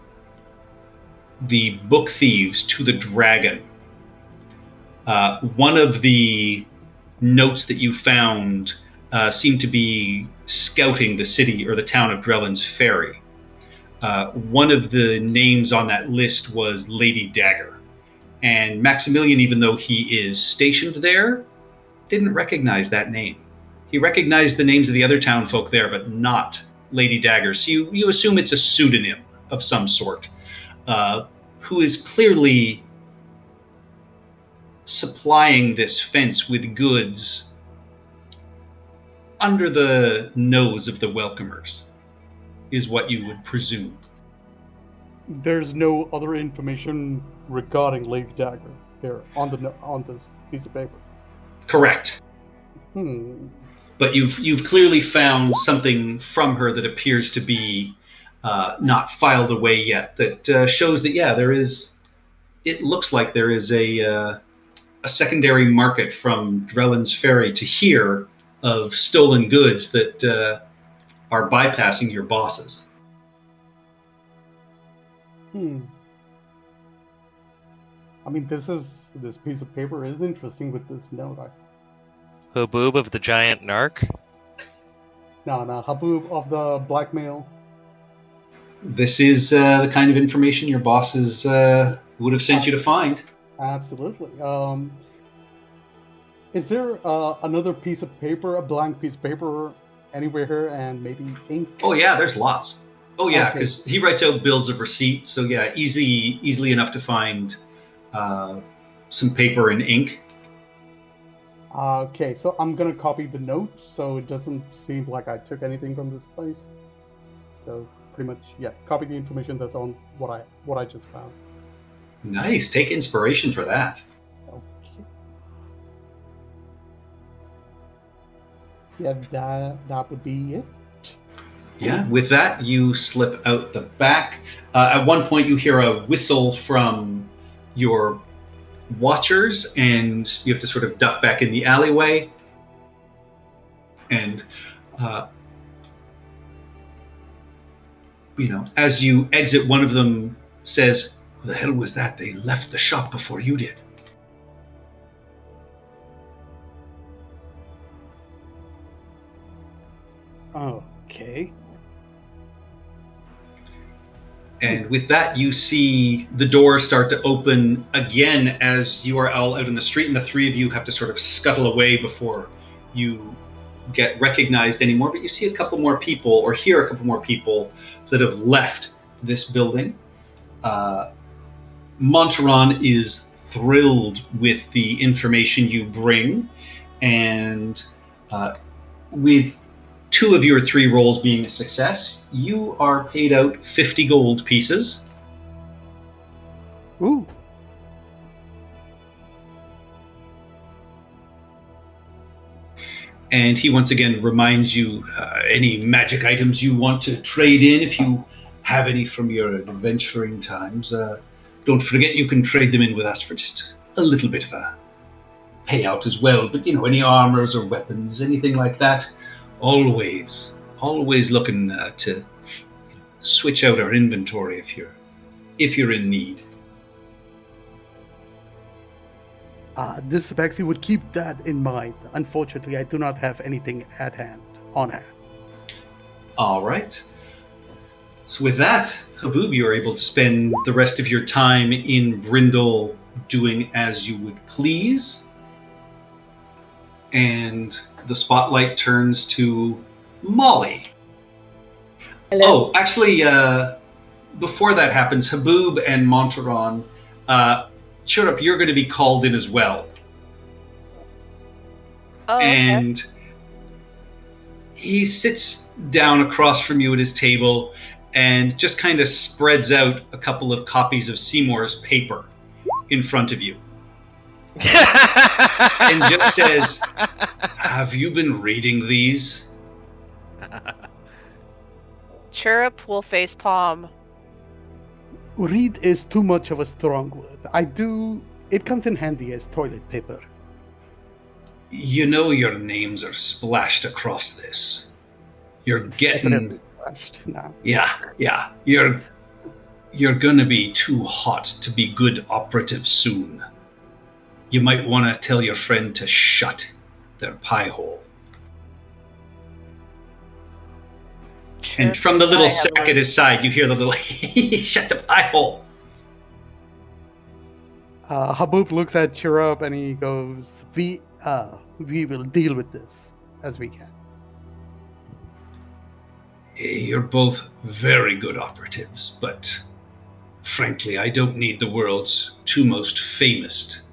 S2: the book thieves to the dragon, one of the notes that you found seemed to be scouting the city or the town of Drellin's Ferry. One of the names on that list was Lady Dagger. And Maximilian, even though he is stationed there, didn't recognize that name. He recognized the names of the other townfolk there, but not Lady Dagger. So you assume it's a pseudonym of some sort, who is clearly supplying this fence with goods under the nose of the welcomers, is what you would presume.
S8: There's no other information regarding Lady Dagger here on this piece of paper.
S2: Correct.
S8: But
S2: you've clearly found something from her that appears to be not filed away yet. That shows that there is. It looks like there is a secondary market from Drellin's Ferry to here of stolen goods that are bypassing your bosses.
S8: I mean, this piece of paper is interesting with this note.
S5: Haboob of the giant narc?
S8: No, Haboob of the blackmail.
S2: This is the kind of information your bosses would have sent you to find.
S8: Absolutely. Is there another piece of paper, a blank piece of paper anywhere here, and maybe ink?
S2: Oh yeah, there's lots. Oh yeah,
S8: Okay.
S2: because he writes out bills of receipt. So yeah, easily enough to find some paper and ink.
S8: Okay, so I'm gonna copy the note so it doesn't seem like I took anything from this place. So pretty much, copy the information that's on what I just found.
S2: Nice. Take inspiration for that.
S8: Okay. Yeah, that would be it.
S2: Yeah. With that, you slip out the back. At one point, you hear a whistle from your watchers, and you have to sort of duck back in the alleyway. And as you exit, one of them says, "Who the hell was that? They left the shop before you did."
S8: Okay.
S2: And with that, you see the door start to open again as you are all out in the street, and the three of you have to sort of scuttle away before you get recognized anymore. But you see a couple more people, or hear a couple more people that have left this building. Monteron is thrilled with the information you bring, and with 2 of your 3 rolls being a success, you are paid out 50 gold pieces.
S8: Ooh.
S2: And he once again reminds you any magic items you want to trade in, if you have any from your adventuring times. Don't forget you can trade them in with us for just a little bit of a payout as well. But any armors or weapons, anything like that, always looking to switch out our inventory if you're in need.
S8: This Tabaxi would keep that in mind. Unfortunately, I do not have anything on hand.
S2: All right. So with that, Haboob, you are able to spend the rest of your time in Brindle doing as you would please. And the spotlight turns to Molly.
S1: Hello.
S2: Oh, actually, before that happens, Haboob and Monteron, Churup, you're going to be called in as well.
S6: Oh, okay.
S2: And he sits down across from you at his table and just kind of spreads out a couple of copies of Seymour's paper in front of you. And just says, "Have you been reading these?"
S6: Chirrup will facepalm.
S8: Read is too much of a strong word. It comes in handy as toilet paper.
S2: You know your names are splashed across this. You're getting...
S8: Definitely splashed now.
S2: Yeah. You're gonna be too hot to be good operative soon. You might want to tell your friend to shut their pie hole. And from the little sack at his side, you hear the little shut the pie hole.
S8: Habub looks at Chirrup and he goes, "We will deal with this as we can."
S2: You're both very good operatives, but frankly, I don't need the world's two most famous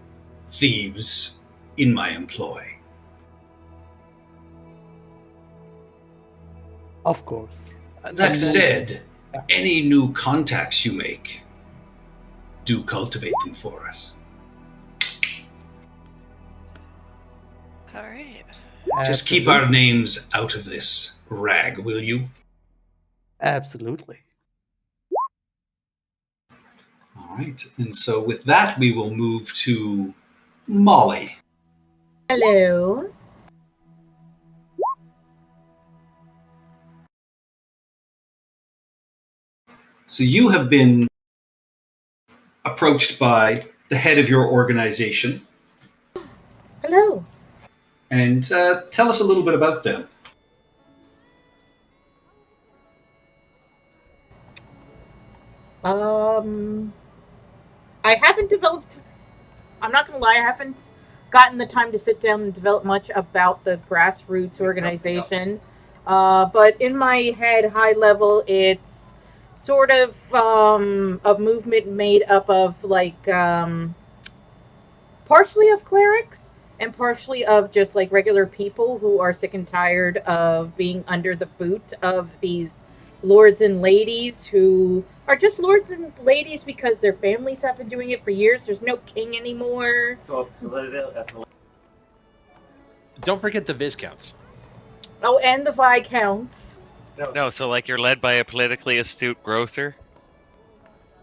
S2: thieves in my employ.
S8: Of course.
S2: That said, any new contacts you make, do cultivate them for us.
S6: All right.
S2: Just keep our names out of this rag, will you?
S8: Absolutely.
S2: All right, and so with that, we will move to Molly.
S1: Hello.
S2: So you have been approached by the head of your organization,
S1: Hello.
S2: and tell us a little bit about them.
S1: I haven't developed. I'm not gonna lie. I haven't gotten the time to sit down and develop much about the grassroots organization. But in my head, high level, it's sort of a movement made up of partially of clerics and partially of just like regular people who are sick and tired of being under the boot of these lords and ladies who are just lords and ladies because their families have been doing it for years. There's no king anymore.
S9: So,
S4: Don't forget the Viscounts.
S1: Oh, and the Viscounts.
S5: No, so like you're led by a politically astute grocer?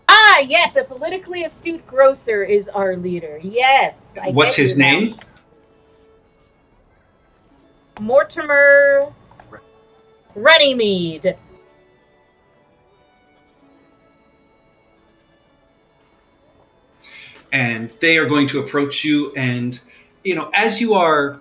S1: Ah, yes, a politically astute grocer is our leader. Yes.
S2: What's his name?
S1: Mortimer Runnymede.
S2: And they are going to approach you, and as you are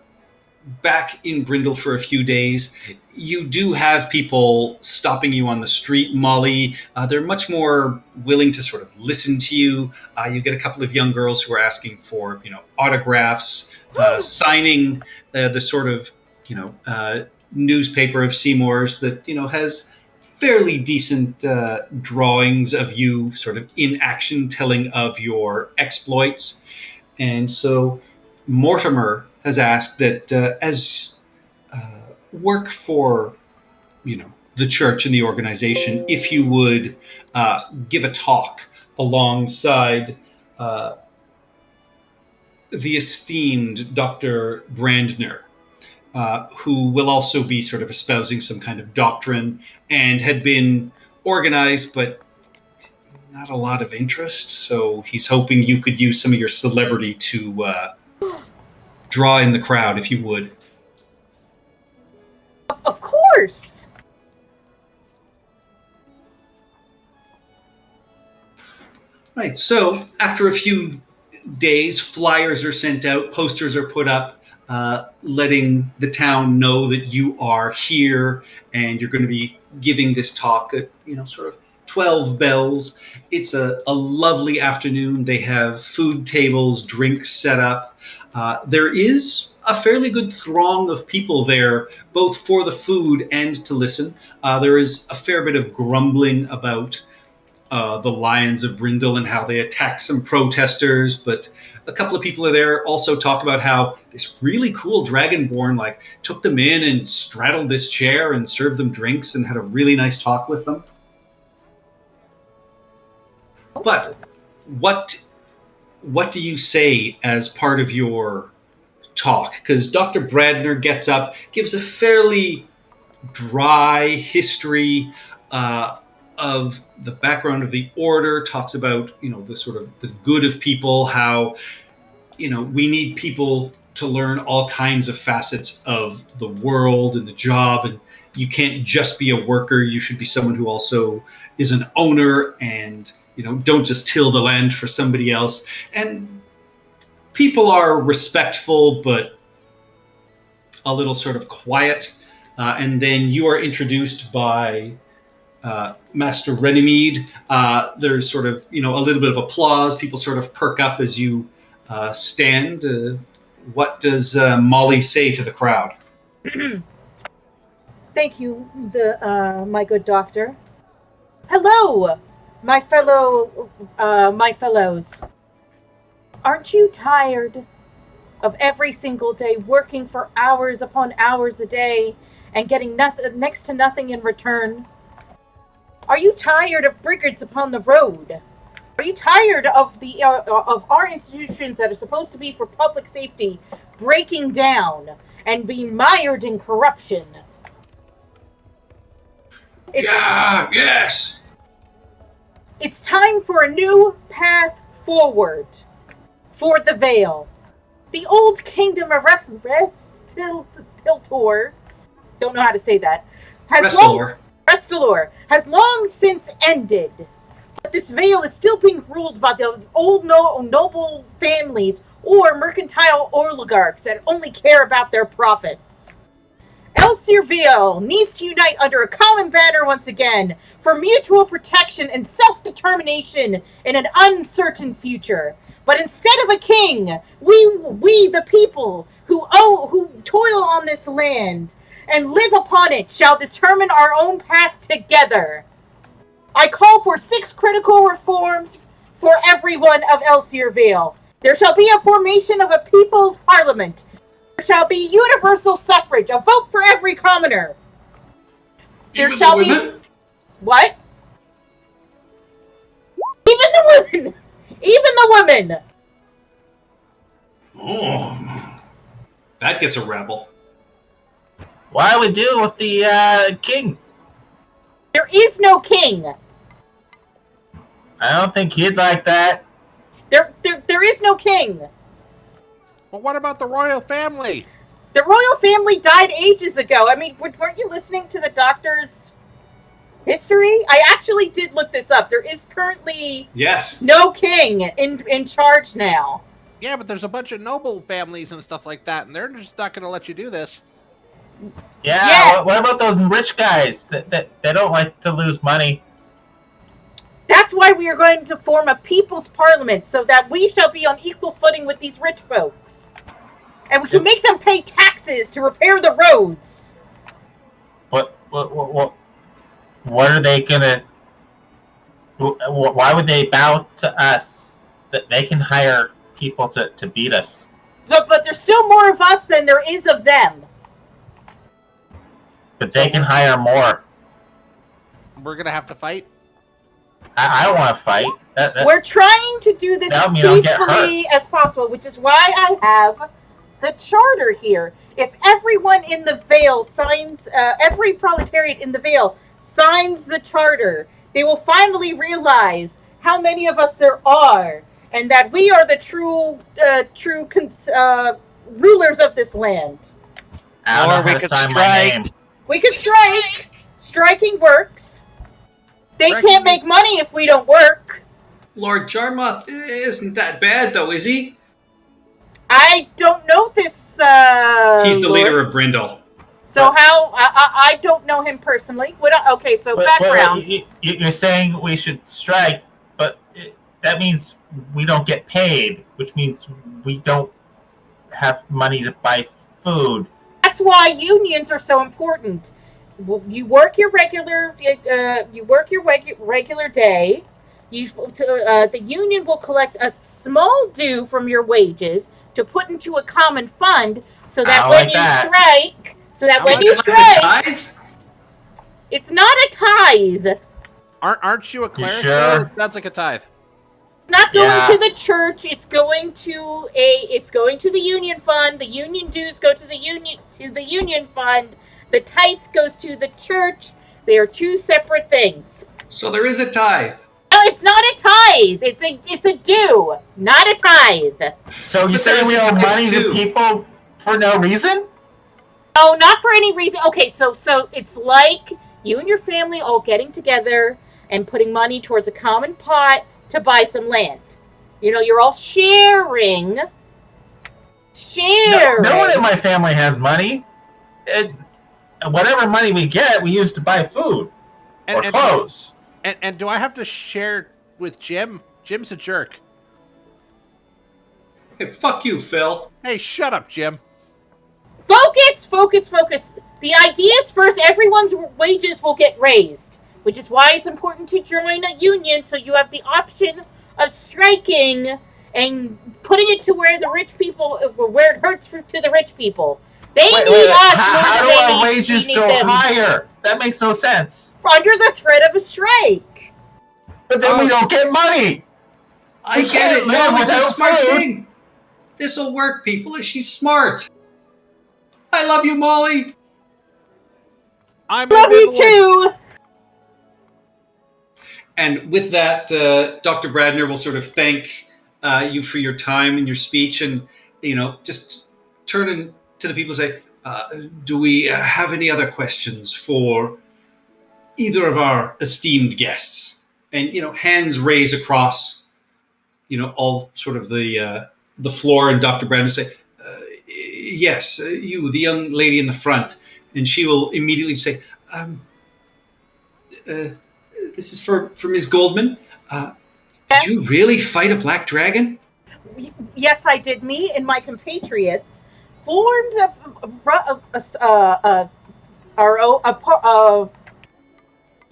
S2: back in Brindle for a few days, you do have people stopping you on the street, Molly. They're much more willing to sort of listen to you. You get a couple of young girls who are asking for autographs, signing the sort of newspaper of Seymour's that has fairly decent drawings of you sort of in action, telling of your exploits. And so Mortimer has asked that as work for the church and the organization, if you would give a talk alongside the esteemed Dr. Brandner, who will also be sort of espousing some kind of doctrine and had been organized, but not a lot of interest. So he's hoping you could use some of your celebrity to draw in the crowd, if you would.
S1: Of course.
S2: Right. So after a few days, flyers are sent out, posters are put up, letting the town know that you are here and you're going to be giving this talk at sort of 12 bells. It's a lovely afternoon. They have food tables, drinks set up. There is a fairly good throng of people there, both for the food and to listen. There is a fair bit of grumbling about the Lions of Brindle and how they attacked some protesters, but a couple of people are there also talk about how this really cool Dragonborn took them in and straddled this chair and served them drinks and had a really nice talk with them. But what do you say as part of your talk? Because Dr. Bradner gets up, gives a fairly dry history of the background of the order, talks about the sort of the good of people, how we need people to learn all kinds of facets of the world and the job, and you can't just be a worker. You should be someone who also is an owner, and don't just till the land for somebody else. And people are respectful but a little sort of quiet, and then you are introduced by Master Renimede. There's sort of, a little bit of applause. People sort of perk up as you stand. What does Molly say to the crowd?
S1: Thank you, my good doctor. Hello, my fellows. Aren't you tired of every single day working for hours upon hours a day and getting next to nothing in return? Are you tired of brigands upon the road? Are you tired of of our institutions that are supposed to be for public safety breaking down and being mired in corruption?
S2: Yes!
S1: It's time for a new path forward for the Vale. The old kingdom of Restiltor, don't know how to say that, Restilor has long since ended. But this Vale is still being ruled by the old noble families or mercantile oligarchs that only care about their profits. Elsir Vale needs to unite under a common banner once again for mutual protection and self-determination in an uncertain future. But instead of a king, we the people who toil on this land and live upon it shall determine our own path together. I call for 6 critical reforms for everyone of Elsir Vale. There shall be a formation of a people's parliament. There shall be universal suffrage, a vote for every commoner.
S2: Even the women?
S1: What? Even the women! Even the women!
S2: Oh, that gets a rabble.
S3: Why would do with the king?
S1: There is no king.
S3: I don't think he'd like that.
S1: There is no king.
S4: But what about the royal family?
S1: The royal family died ages ago. I mean, weren't you listening to the doctor's history? I actually did look this up. There is currently no king in charge now.
S4: Yeah, but there's a bunch of noble families and stuff like that, and they're just not going to let you do this.
S3: Yeah. What about those rich guys that they don't like to lose money?
S1: That's why we are going to form a people's parliament, so that we shall be on equal footing with these rich folks. And we can make them pay taxes to repair the roads.
S3: What are they gonna... Why would they bow to us? That they can hire people to beat us.
S1: But there's still more of us than there is of them.
S3: But they can hire more.
S4: We're going to have to fight?
S3: I don't want to fight.
S1: We're trying to do this as peacefully as possible, which is why I have the charter here. If everyone in the Vale signs, every proletariat in the Vale signs the charter, they will finally realize how many of us there are, and that we are the true rulers of this land.
S5: Or we could strike.
S1: We could strike. Striking works. They can't make money if we don't work.
S2: Lord Jarmuth isn't that bad, though, is he?
S1: I don't know this,
S2: He's the leader of Brindle.
S1: So how... I don't know him personally. Okay, so background.
S3: You're saying we should strike, but that means we don't get paid, which means we don't have money to buy food.
S1: That's why unions are so important. You work your regular day. The union will collect a small due from your wages to put into a common fund, so that when you strike, it's not a tithe.
S4: Aren't you a cleric?
S3: Sure?
S4: That's like a tithe.
S1: It's not going to the church. It's going to the union fund. The union dues go to the union fund. The tithe goes to the church. They are two separate things.
S2: So there is a tithe.
S1: No, it's not a tithe. It's a due, not a tithe.
S3: So you say we owe money to people for no reason?
S1: No, not for any reason. Okay, so it's like you and your family all getting together and putting money towards a common pot to buy some land. You're all sharing.
S3: No one in my family has money. Whatever money we get, we use to buy food. or clothes.
S4: And do I have to share with Jim? Jim's a jerk.
S2: Hey, fuck you, Phil.
S4: Hey, shut up, Jim.
S1: Focus, focus, focus. The idea is first everyone's wages will get raised, which is why it's important to join a union so you have the option of striking and putting it to where the rich people, where it hurts to the rich people. They need us more
S3: How
S1: than
S3: do
S1: they
S3: our
S1: need-
S3: wages
S1: need
S3: go
S1: them.
S3: higher? That makes no sense.
S1: Under the threat of a strike.
S3: But then we don't get money.
S2: I
S3: We
S2: get
S3: can't
S2: it.
S3: live
S2: No, it's a
S3: without
S2: smart
S3: food.
S2: thing. This'll work, people. She's smart. I love you, Molly.
S4: I'm
S1: Love you
S4: ambivalent.
S1: too.
S2: And with that, Dr. Bradner will sort of thank you for your time and your speech, and just turn to the people and say, "Do we have any other questions for either of our esteemed guests?" And hands raise across, all sort of the floor, and Dr. Bradner will say, "Yes, you, the young lady in the front," and she will immediately say, "This is for Ms. Goldman. Did you really fight a black dragon?"
S1: Yes, I did. Me and my compatriots formed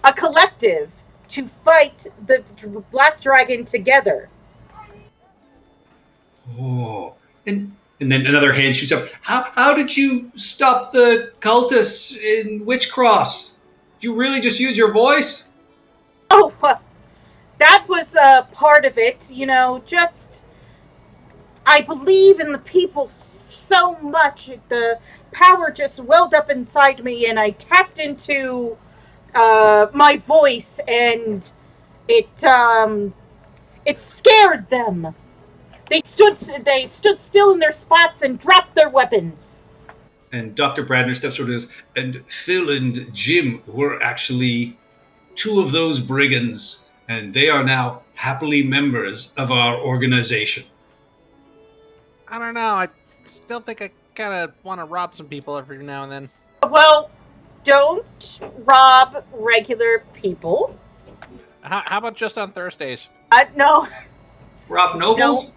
S1: a collective to fight the black dragon together.
S2: Oh, and then another hand shoots up. How did you stop the cultists in Witchcross? Did you really just use your voice?
S1: Oh, that was part of it. I believe in the people so much. The power just welled up inside me, and I tapped into my voice, and it scared them. They stood still in their spots and dropped their weapons.
S2: And Dr. Bradner steps forward and says, "And Phil and Jim were actually two of those brigands, and they are now happily members of our organization."
S4: I don't know. I still think I kind of want to rob some people every now and then.
S1: Well, don't rob regular people.
S4: How about just on Thursdays?
S1: No.
S2: Rob Nobles?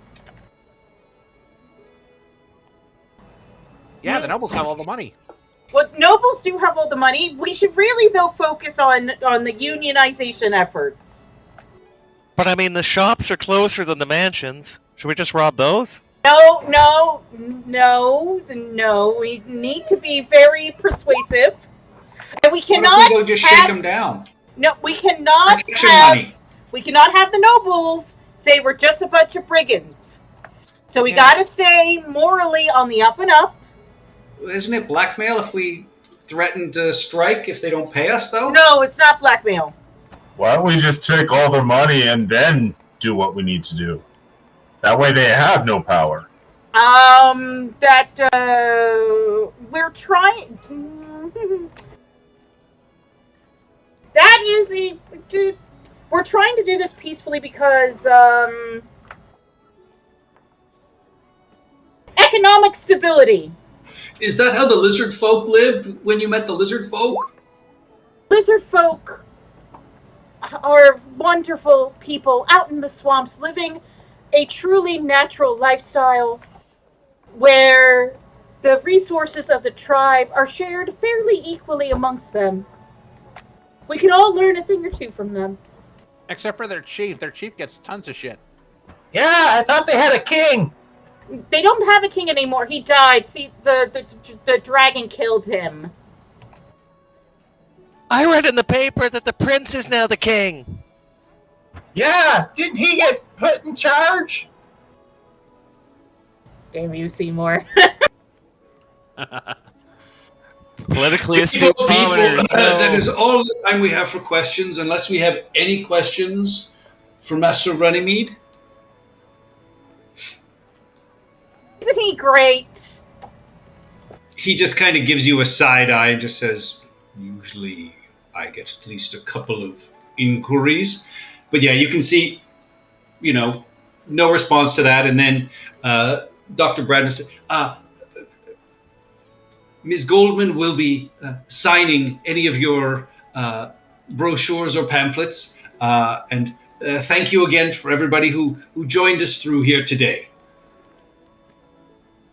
S4: Yeah, the nobles have all the money.
S1: Well, nobles do have all the money. We should really, though, focus on the unionization efforts.
S5: But I mean, the shops are closer than the mansions. Should we just rob those?
S1: No. We need to be very persuasive, and we
S2: What
S1: cannot
S2: if we go just shake them down?
S1: No, we cannot
S2: Protection
S1: have.
S2: money.
S1: We cannot have the nobles say we're just a bunch of brigands. So we
S4: Yeah.
S1: got to stay morally on the up and up.
S2: Isn't it blackmail if we threaten to strike if they don't pay us, though?
S1: No, it's not blackmail.
S3: Why don't we just take all their money and then do what we need to do? That way they have no power.
S1: We're trying. That is we're trying to do this peacefully because economic stability.
S2: Is that how the lizard folk lived when you met the lizard folk?
S1: Lizard folk are wonderful people out in the swamps living a truly natural lifestyle where the resources of the tribe are shared fairly equally amongst them. We can all learn a thing or two from them.
S4: Except for their chief. Their chief gets tons of shit.
S3: Yeah, I thought they had a king.
S1: They don't have a king anymore. He died. See, the dragon killed him.
S5: I read in the paper that the prince is now the king.
S3: Yeah, didn't he get put in charge?
S1: Damn you, Seymour.
S5: Politically
S2: People,
S5: astute commoners.
S2: that is all the time we have for questions, unless we have any questions for Master Runnymede.
S1: Isn't he great?
S2: He just kind of gives you a side eye and just says, "Usually I get at least a couple of inquiries." But yeah, you can see, no response to that. And then Dr. Bradner said, Ms. Goldman will be signing any of your brochures or pamphlets. And thank you again for everybody who joined us through here today.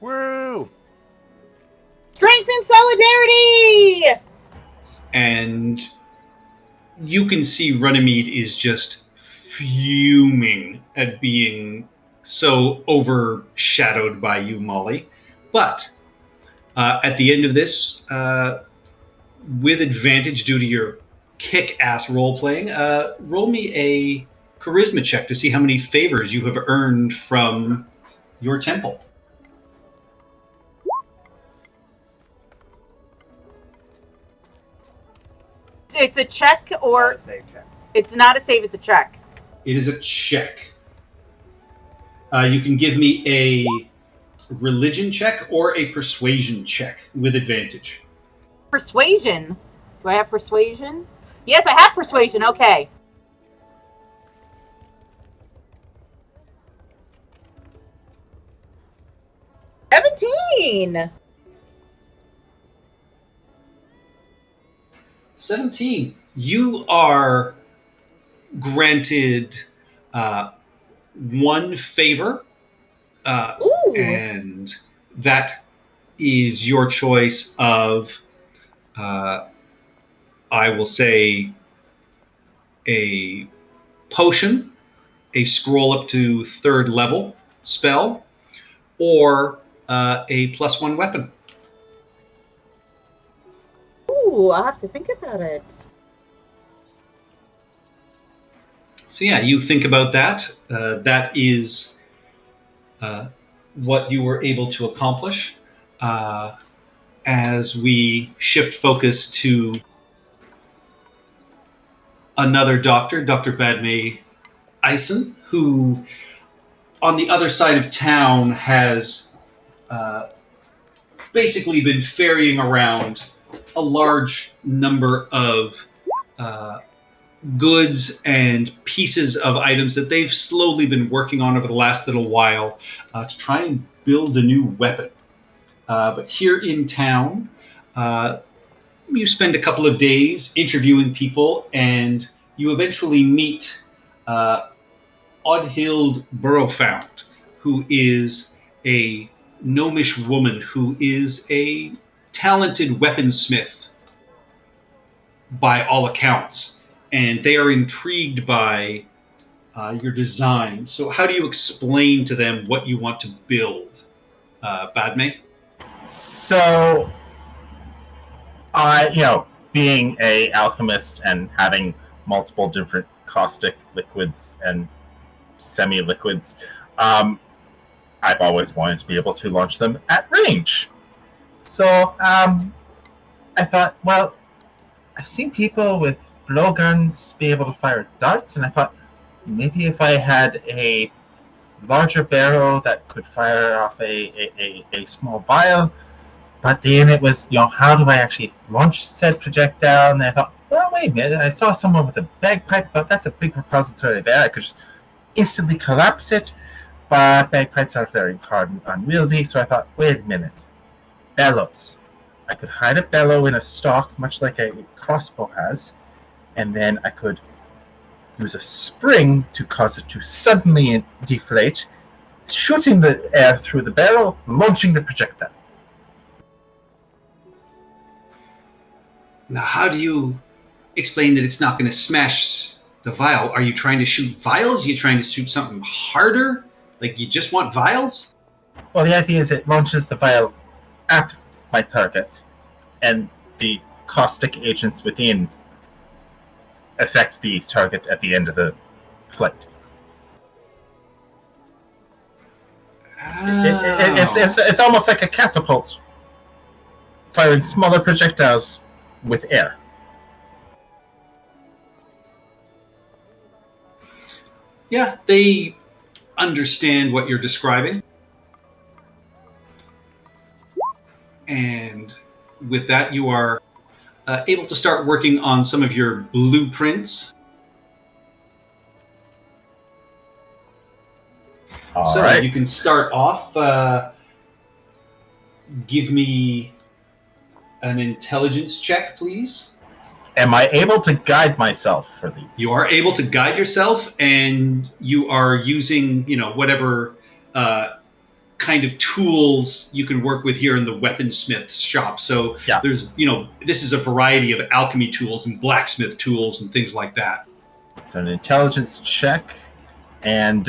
S4: Woo!
S1: Strength and solidarity!
S2: And you can see Runnymede is just fuming at being so overshadowed by you, Molly. But at the end of this, with advantage due to your kick-ass role-playing, roll me a charisma check to see how many favors you have earned from your temple.
S1: It's a check or...
S9: Not a save check.
S1: It's not a save, it's a check.
S2: It is a check. You can give me a religion check or a persuasion check with advantage.
S1: Persuasion. Do I have persuasion? Yes, I have persuasion. Okay. $17.
S2: 17. You are granted one favor,
S1: Ooh.
S2: and that is your choice of, I will say, a potion, a scroll up to 3rd level spell, or a +1 weapon.
S1: Ooh, I'll have to think about it.
S2: So yeah, you think about that. That is what you were able to accomplish. As we shift focus to another doctor, Dr. Badme Eisen, who on the other side of town has basically been ferrying around a large number of goods and pieces of items that they've slowly been working on over the last little while to try and build a new weapon. But here in town, you spend a couple of days interviewing people, and you eventually meet Oddhild Burrowfound, who is a gnomish woman who is a talented weaponsmith by all accounts. And they are intrigued by your design. So how do you explain to them what you want to build, Badme?
S3: So, being a alchemist and having multiple different caustic liquids and semi-liquids, I've always wanted to be able to launch them at range. So, I thought, well, I've seen people with blowguns be able to fire darts, and I thought maybe if I had a larger barrel that could fire off a small vial, but then it was, how do I actually launch said projectile? And I thought, well, wait a minute, I saw someone with a bagpipe, but that's a big repository there. I could just instantly collapse it, but bagpipes are very hard and unwieldy, so I thought, wait a minute, bellows. I could hide a bellow in a stalk, much like a crossbow has, and then I could use a spring to cause it to suddenly deflate, shooting the air through the barrel, launching the projectile.
S2: Now, how do you explain that it's not going to smash the vial? Are you trying to shoot vials? Are you trying to shoot something harder? Like, you just want vials?
S3: Well, the idea is it launches the vial at my target, and the caustic agents within affect the target at the end of the flight. It's almost like a catapult, firing smaller projectiles with air.
S2: Yeah, they understand what you're describing. And with that, you are able to start working on some of your blueprints.
S3: All
S2: so
S3: right.
S2: you can start off. Give me an intelligence check, please.
S3: am I able to guide myself for these?
S2: You are able to guide yourself, and you are using, whatever kind of tools you can work with here in the weaponsmith shop. So
S3: Yeah.
S2: there's, this is a variety of alchemy tools and blacksmith tools and things like that.
S3: So an intelligence check. And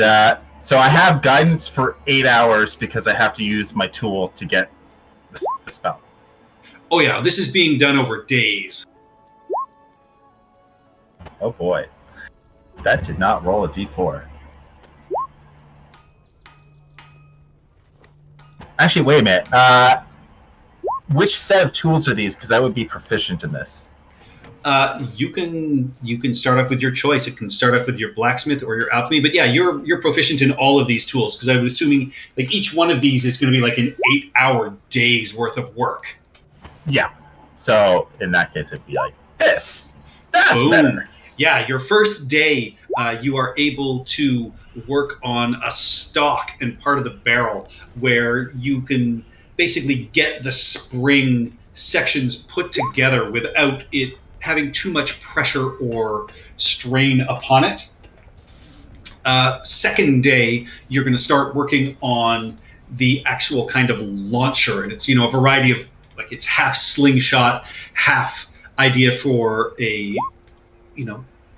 S3: so I have guidance for 8 hours because I have to use my tool to get the spell.
S2: Oh yeah, this is being done over days.
S3: Oh boy. That did not roll a d4. Actually, wait a minute. Which set of tools are these? Because I would be proficient in this.
S2: You can start off with your choice. It can start off with your blacksmith or your alchemy. But yeah, you're proficient in all of these tools, because I'm assuming like each one of these is going to be like an 8-hour day's worth of work.
S3: Yeah. So in that case, it'd be like this. That's
S2: Boom.
S3: better.
S2: Yeah, your first day, you are able to work on a stock and part of the barrel where you can basically get the spring sections put together without it having too much pressure or strain upon it. Second day, you're going to start working on the actual kind of launcher, and it's a variety of, like, it's half slingshot, half idea for a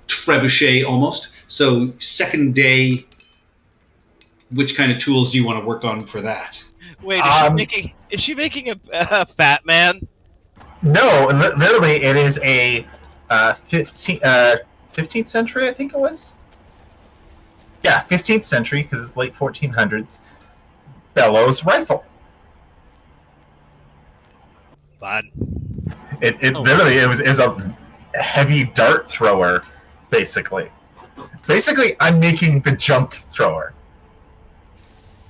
S2: trebuchet almost. So second day, which kind of tools do you want to work on for that?
S5: Wait, is she making a fat man?
S3: No, literally, it is a 15th century, I think it was. Yeah, 15th century, because it's late 1400s. Bellows rifle.
S5: Fun.
S3: It literally is a heavy dart thrower, basically. Basically, I'm making the junk thrower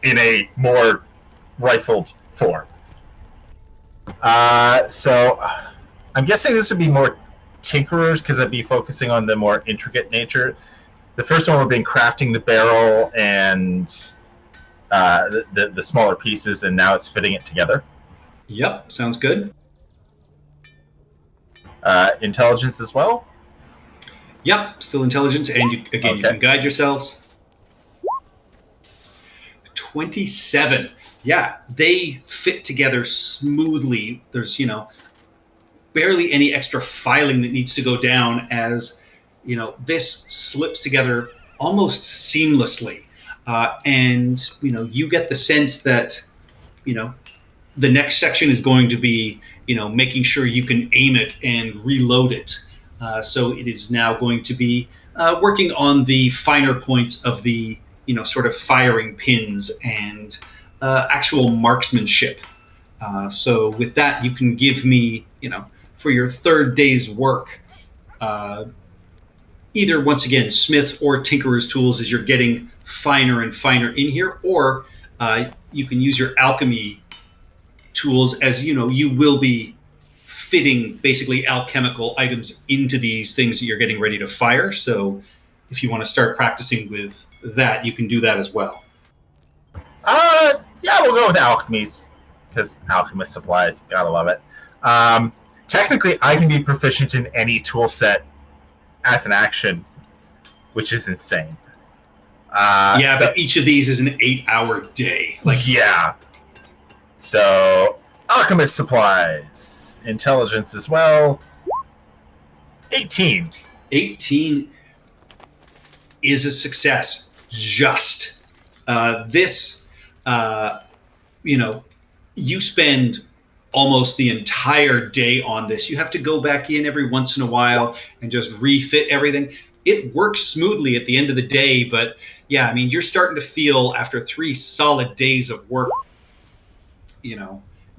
S3: in a more rifled form. So I'm guessing this would be more tinkerers, because I'd be focusing on the more intricate nature. The first one would be crafting the barrel and the smaller pieces, and now it's fitting it together.
S2: Yep, sounds good.
S3: Intelligence as well.
S2: Yep, still intelligence, and you can guide yourselves. 27. Yeah, they fit together smoothly. There's, barely any extra filing that needs to go down, as, this slips together almost seamlessly. And, you get the sense that, the next section is going to be, making sure you can aim it and reload it. So it is now going to be working on the finer points of the, sort of firing pins and actual marksmanship. So with that, you can give me, for your third day's work, either, once again, smith or tinkerer's tools as you're getting finer and finer in here, or you can use your alchemy tools as, you will be fitting basically alchemical items into these things that you're getting ready to fire. So if you want to start practicing with that, you can do that as well.
S3: Yeah, we'll go with alchemies, because alchemist supplies, gotta love it. Technically, I can be proficient in any tool set as an action, which is insane.
S2: But each of these is an 8-hour day.
S3: Yeah. So, alchemist supplies, intelligence as well. 18.
S2: 18 is a success. Just this, you spend almost the entire day on this. You have to go back in every once in a while and just refit everything. It works smoothly at the end of the day, but yeah, you're starting to feel, after 3 solid days of work,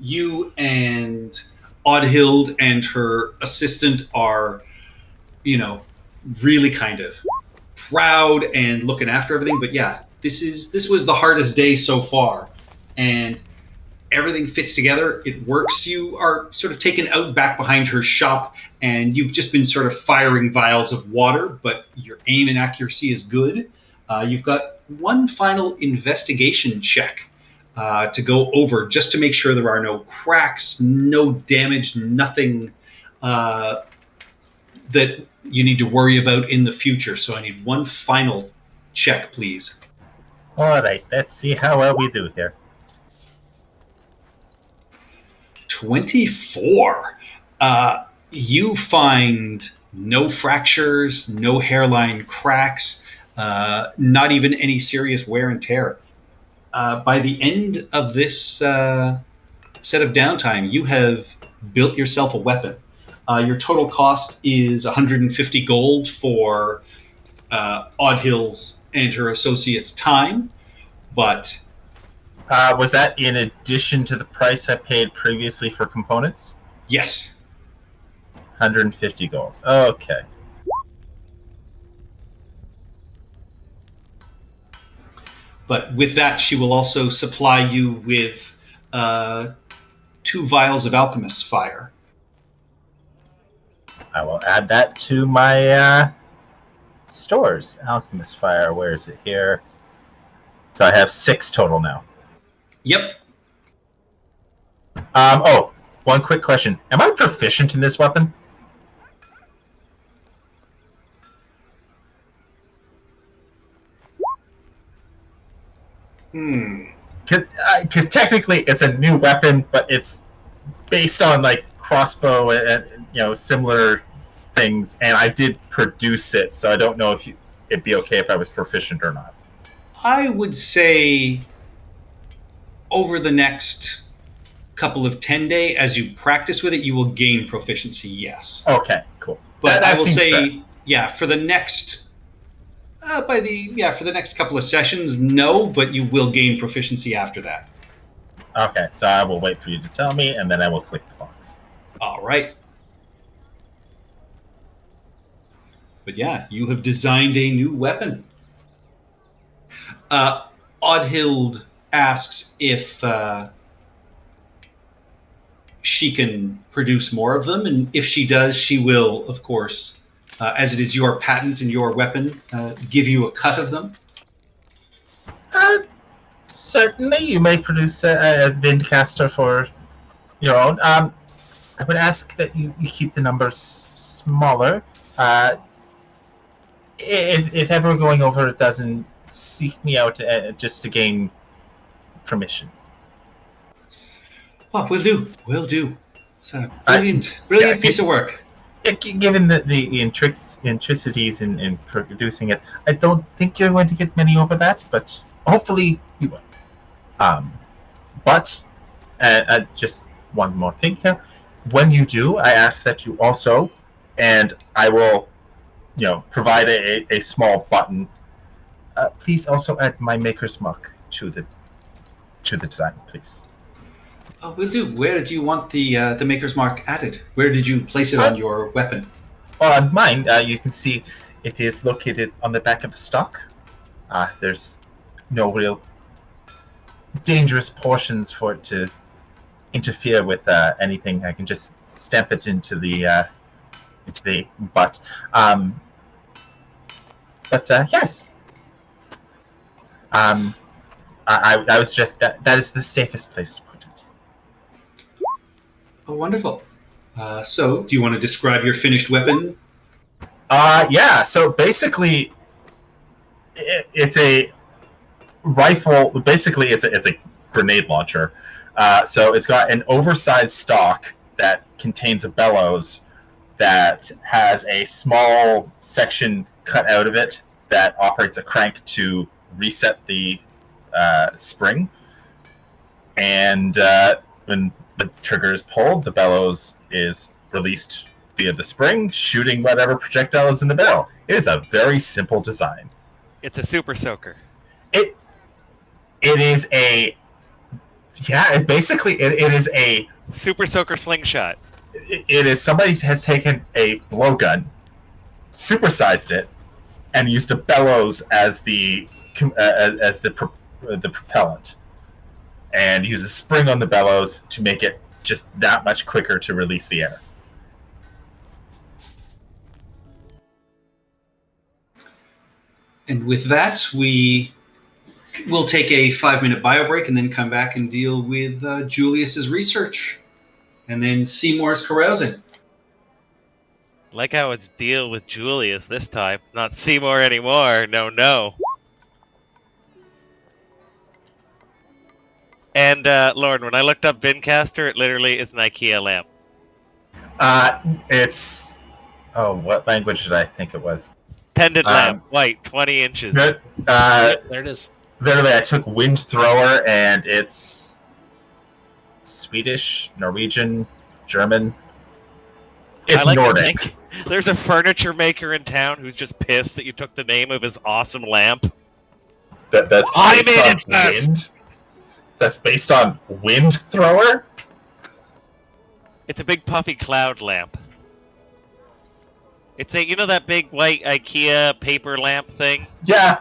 S2: you and Oddhild and her assistant are, really kind of proud and looking after everything. But yeah, this was the hardest day so far, and everything fits together. It works. You are sort of taken out back behind her shop, and you've just been sort of firing vials of water, but your aim and accuracy is good. You've got one final investigation check to go over, just to make sure there are no cracks, no damage, nothing that you need to worry about in the future. So I need one final check, please.
S3: All right, let's see how well we do here.
S2: 24. You find no fractures, no hairline cracks, not even any serious wear and tear. By the end of this set of downtime, you have built yourself a weapon. Your total cost is 150 gold for Odd Hills and her associates' time, but
S3: Was that in addition to the price I paid previously for components?
S2: yes.
S3: 150 gold. Okay.
S2: But with that, she will also supply you with 2 vials of alchemist's fire.
S3: I will add that to my stores. Alchemist Fire, where is it here? So I have 6 total now.
S2: Yep.
S3: Oh, one quick question. Am I proficient in this weapon? Because technically it's a new weapon, but it's based on like crossbow and similar things, and I did produce it, so I don't know if it'd be okay if I was proficient or not.
S2: I would say over the next couple of 10-day, as you practice with it, you will gain proficiency, yes.
S3: Okay, cool.
S2: But
S3: That
S2: I will
S3: seems
S2: say,
S3: fair.
S2: yeah, for the next for the next couple of sessions, no, but you will gain proficiency after that.
S3: Okay, so I will wait for you to tell me, and then I will click the box.
S2: All right. But yeah, you have designed a new weapon. Oddhild asks if she can produce more of them, and if she does, she will, of course, as it is your patent and your weapon, give you a cut of them.
S3: Certainly, you may produce a Vindcaster for your own. I would ask that you keep the numbers smaller. If ever going over a dozen, seek me out just to gain permission.
S2: Oh, will do. Will do. It's a brilliant piece of work.
S3: Given the intricacies in producing it, I don't think you're going to get many over that, but hopefully you will. But just one more thing here. When you do, I ask that you also, and I will, provide a small button. Please also add my maker's mark to the design, please.
S2: Oh, will do. Where did you want the maker's mark added? Where did you place it on your weapon?
S3: On mine, you can see it is located on the back of the stock. There's no real dangerous portions for it to interfere with anything. I can just stamp it into the butt. Yes. I was just that is the safest place to put it.
S2: Oh, wonderful. So, do you want to describe your finished weapon?
S3: Yeah. So basically, it's a rifle. Basically, it's a grenade launcher. So it's got an oversized stock that contains a bellows that has a small section cut out of it that operates a crank to reset the spring. And when the trigger is pulled, the bellows is released via the spring, shooting whatever projectile is in the barrel. It is a very simple design.
S5: It's a super soaker.
S3: It is a basically it is a
S5: super soaker slingshot.
S3: It is somebody has taken a blowgun, supersized it, and used a bellows as the propellant, and use a spring on the bellows to make it just that much quicker to release the air.
S2: And with that, we will take a 5-minute bio break and then come back and deal with Julius's research. And then Seymour's carousing.
S5: Like how it's deal with Julius this time, not Seymour anymore. No, no. And Lauren, when I looked up Vincaster, it literally is an IKEA lamp.
S3: It's what language did I think it was?
S5: Pendant lamp, white, 20 inches.
S3: There
S4: There it is.
S3: literally, I took wind thrower, and it's Swedish, Norwegian, German. It's
S5: I like to
S3: Nordic.
S5: think there's a furniture maker in town who's just pissed that you took the name of his awesome lamp.
S3: That's
S5: I
S3: based
S5: made
S3: on
S5: it first!
S3: wind. That's based on wind thrower.
S5: It's a big puffy cloud lamp. It's you know that big white IKEA paper lamp thing?
S3: Yeah.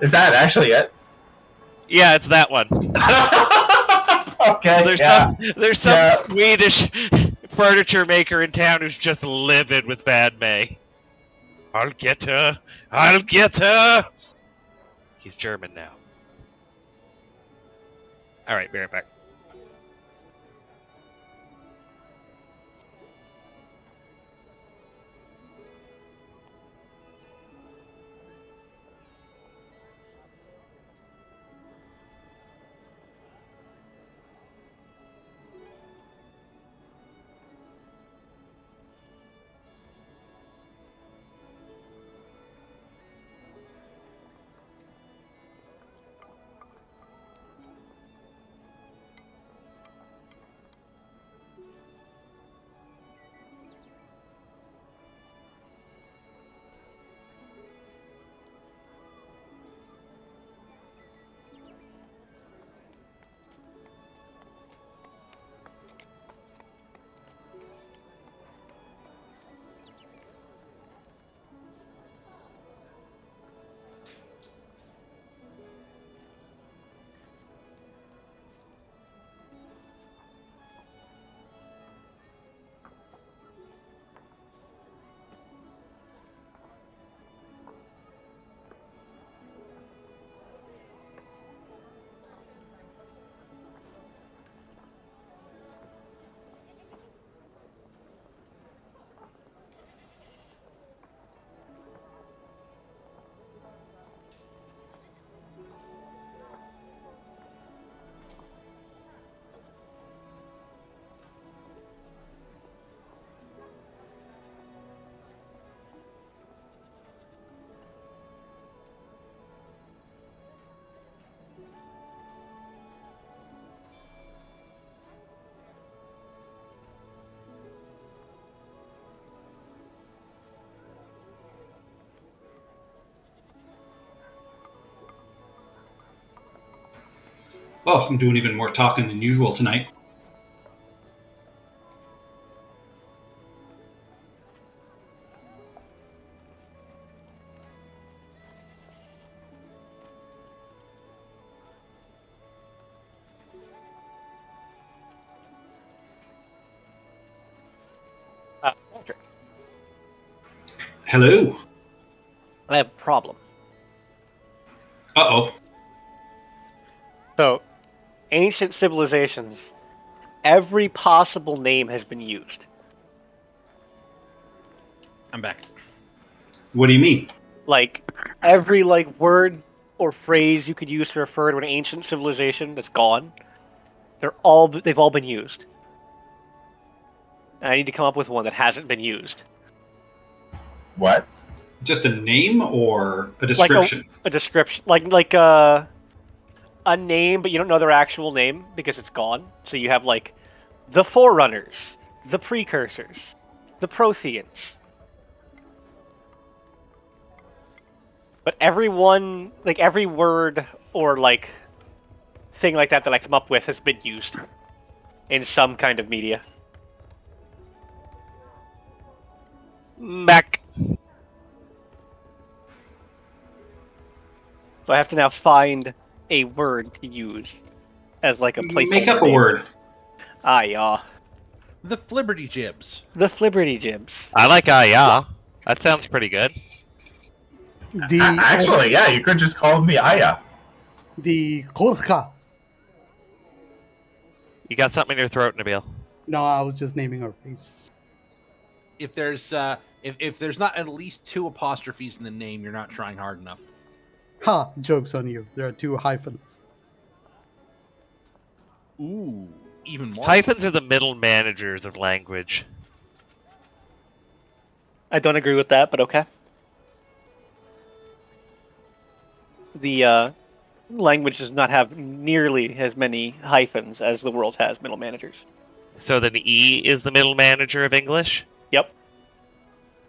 S3: Is that actually it?
S5: Yeah, it's that one.
S3: Okay.
S5: There's some Swedish furniture maker in town who's just livid with Bad May. I'll get her. I'll get her. He's German now. All right, be right back.
S2: Oh, I'm doing even more talking than usual tonight.
S7: Patrick,
S2: Hello.
S7: I have a problem.
S2: Uh-oh.
S7: So, ancient civilizations, every possible name has been used.
S4: I'm back.
S2: What do you mean?
S7: Like, every word or phrase you could use to refer to an ancient civilization that's gone, they've all been used. And I need to come up with one that hasn't been used.
S3: What?
S2: Just a name or a description?
S7: A description, a name, but you don't know their actual name because it's gone. So you have the Forerunners, the Precursors, the Protheans. But everyone, every word or thing like that I come up with has been used in some kind of media.
S5: Back.
S7: So I have to now find a word to use as a placeholder.
S2: Make up a
S7: name.
S2: word.
S7: Ah, yeah.
S4: The Flibberty Jibs.
S7: The Flibberty Jibs.
S5: I like yeah. That sounds pretty good.
S3: Actually, yeah, you could just call me Aya.
S8: The Korka.
S5: You got something in your throat, Nabil.
S8: No, I was just naming her face.
S4: if there's not at least 2 apostrophes in the name, you're not trying hard enough.
S8: Ha! Joke's on you. There are 2 hyphens.
S4: Ooh, even more.
S5: Hyphens are the middle managers of language.
S7: I don't agree with that, but okay. The language does not have nearly as many hyphens as the world has middle managers.
S5: So then E is the middle manager of English?
S7: Yep.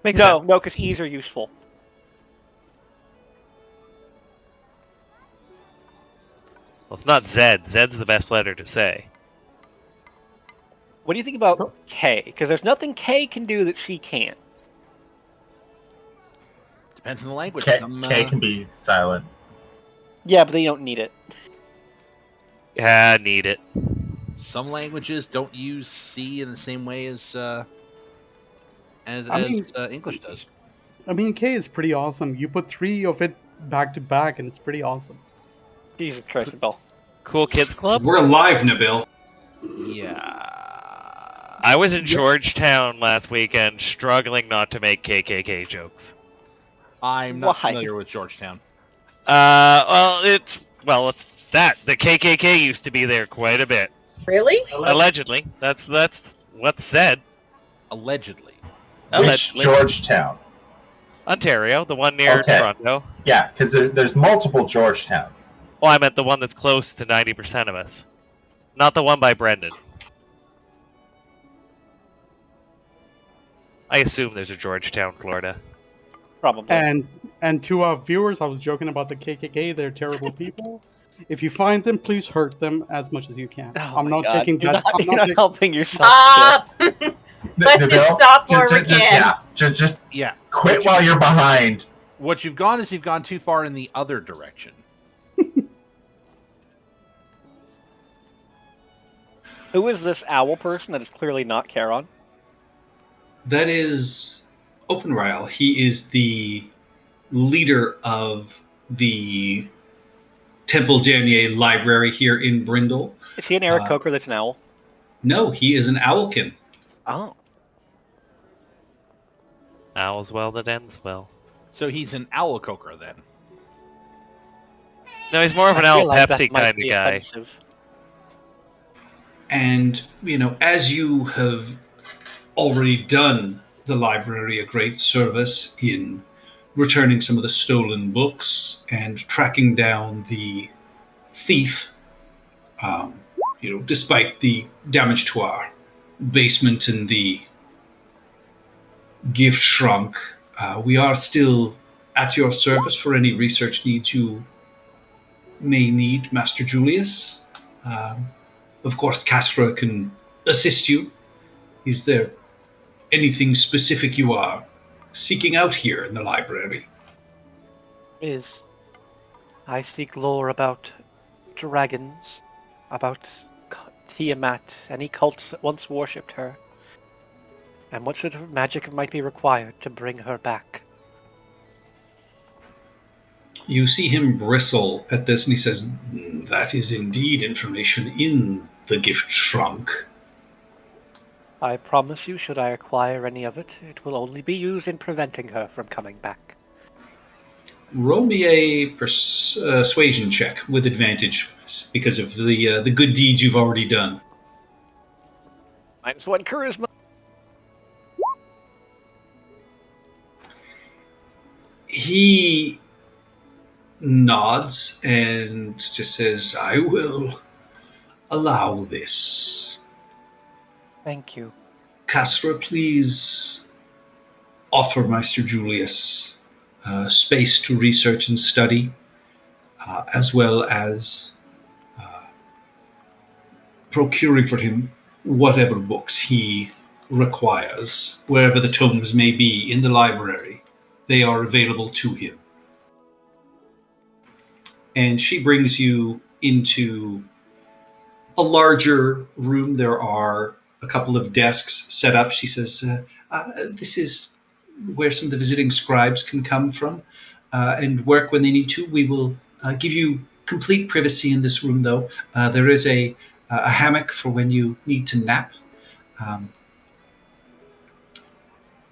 S5: Makes
S7: No,
S5: sense.
S7: no, because E's are useful.
S5: Well, it's not Z. Z's the best letter to say.
S7: What do you think about
S8: So-
S7: K? Because there's nothing K can do that C can't.
S4: Depends on the language.
S3: K,
S4: Some,
S3: K can be silent.
S7: Yeah, but they don't need it.
S5: Yeah, need it.
S4: some languages don't use C in the same way as English does.
S8: I mean, K is pretty awesome. You put 3 of it back to back, and it's pretty awesome.
S7: Jesus Christ, Bill.
S5: Cool Kids Club?
S2: We're live, Nabil.
S4: Yeah.
S5: I was in Georgetown last weekend, struggling not to make KKK jokes.
S4: I'm not
S7: Why?
S4: familiar with Georgetown.
S5: It's that the KKK used to be there quite a bit.
S1: Really?
S5: Allegedly, that's what's said.
S4: Allegedly.
S3: Which
S5: Allegedly,
S3: Georgetown?
S5: Ontario, the one near
S3: Okay.
S5: Toronto.
S3: Yeah, because there's multiple Georgetowns.
S5: Oh, I meant the one that's close to 90% of us, not the one by Brendan. I assume there's a Georgetown, Florida.
S7: Probably.
S8: And to our viewers, I was joking about the KKK. They're terrible people. If you find them, please hurt them as much as you can.
S7: Oh
S8: I'm
S7: my
S8: not
S7: God.
S8: taking
S7: You're
S8: that.
S7: not,
S8: I'm
S7: you're
S8: not
S7: not helping yourself.
S1: Stop! Let's
S3: Nabil,
S1: just stop where we can.
S3: Yeah, just
S4: Yeah.
S3: quit while you're behind.
S4: What you've gone is you've gone too far in the other direction.
S7: Who is this owl person that is clearly not Charon?
S2: That is Openrile. He is the leader of the Temple Danier Library here in Brindle.
S7: Is he an Eric
S2: Uh,
S7: Coker that's an owl?
S2: No, he is an Owlkin.
S7: Oh.
S5: All's well that ends well.
S4: So he's an owl coker then.
S5: No, he's more of an
S7: I
S5: Owl
S7: realize that
S5: Pepsi
S7: might
S5: kind of
S7: be
S5: guy.
S7: offensive.
S2: And, as you have already done the library a great service in returning some of the stolen books and tracking down the thief, despite the damage to our basement and the gift trunk, we are still at your service for any research needs you may need, Master Julius. Of course, Castra can assist you. Is there anything specific you are seeking out here in the library?
S7: I seek lore about dragons, about Tiamat, any cults that once worshipped her, and what sort of magic might be required to bring her back.
S2: You see him bristle at this, and he says, "That is indeed information in the gift trunk."
S7: I promise you, should I acquire any of it, it will only be used in preventing her from coming back.
S2: Roll me a persuasion check with advantage because of the good deeds you've already done.
S7: -1 charisma.
S2: He nods and just says, "I will allow this."
S7: Thank you.
S2: Castra, please offer Maester Julius space to research and study, as well as procuring for him whatever books he requires, wherever the tomes may be in the library. They are available to him. And she brings you into a larger room. There are a couple of desks set up. She says, this is where some of the visiting scribes can come from and work when they need to. We will give you complete privacy in this room, though. There is a hammock for when you need to nap.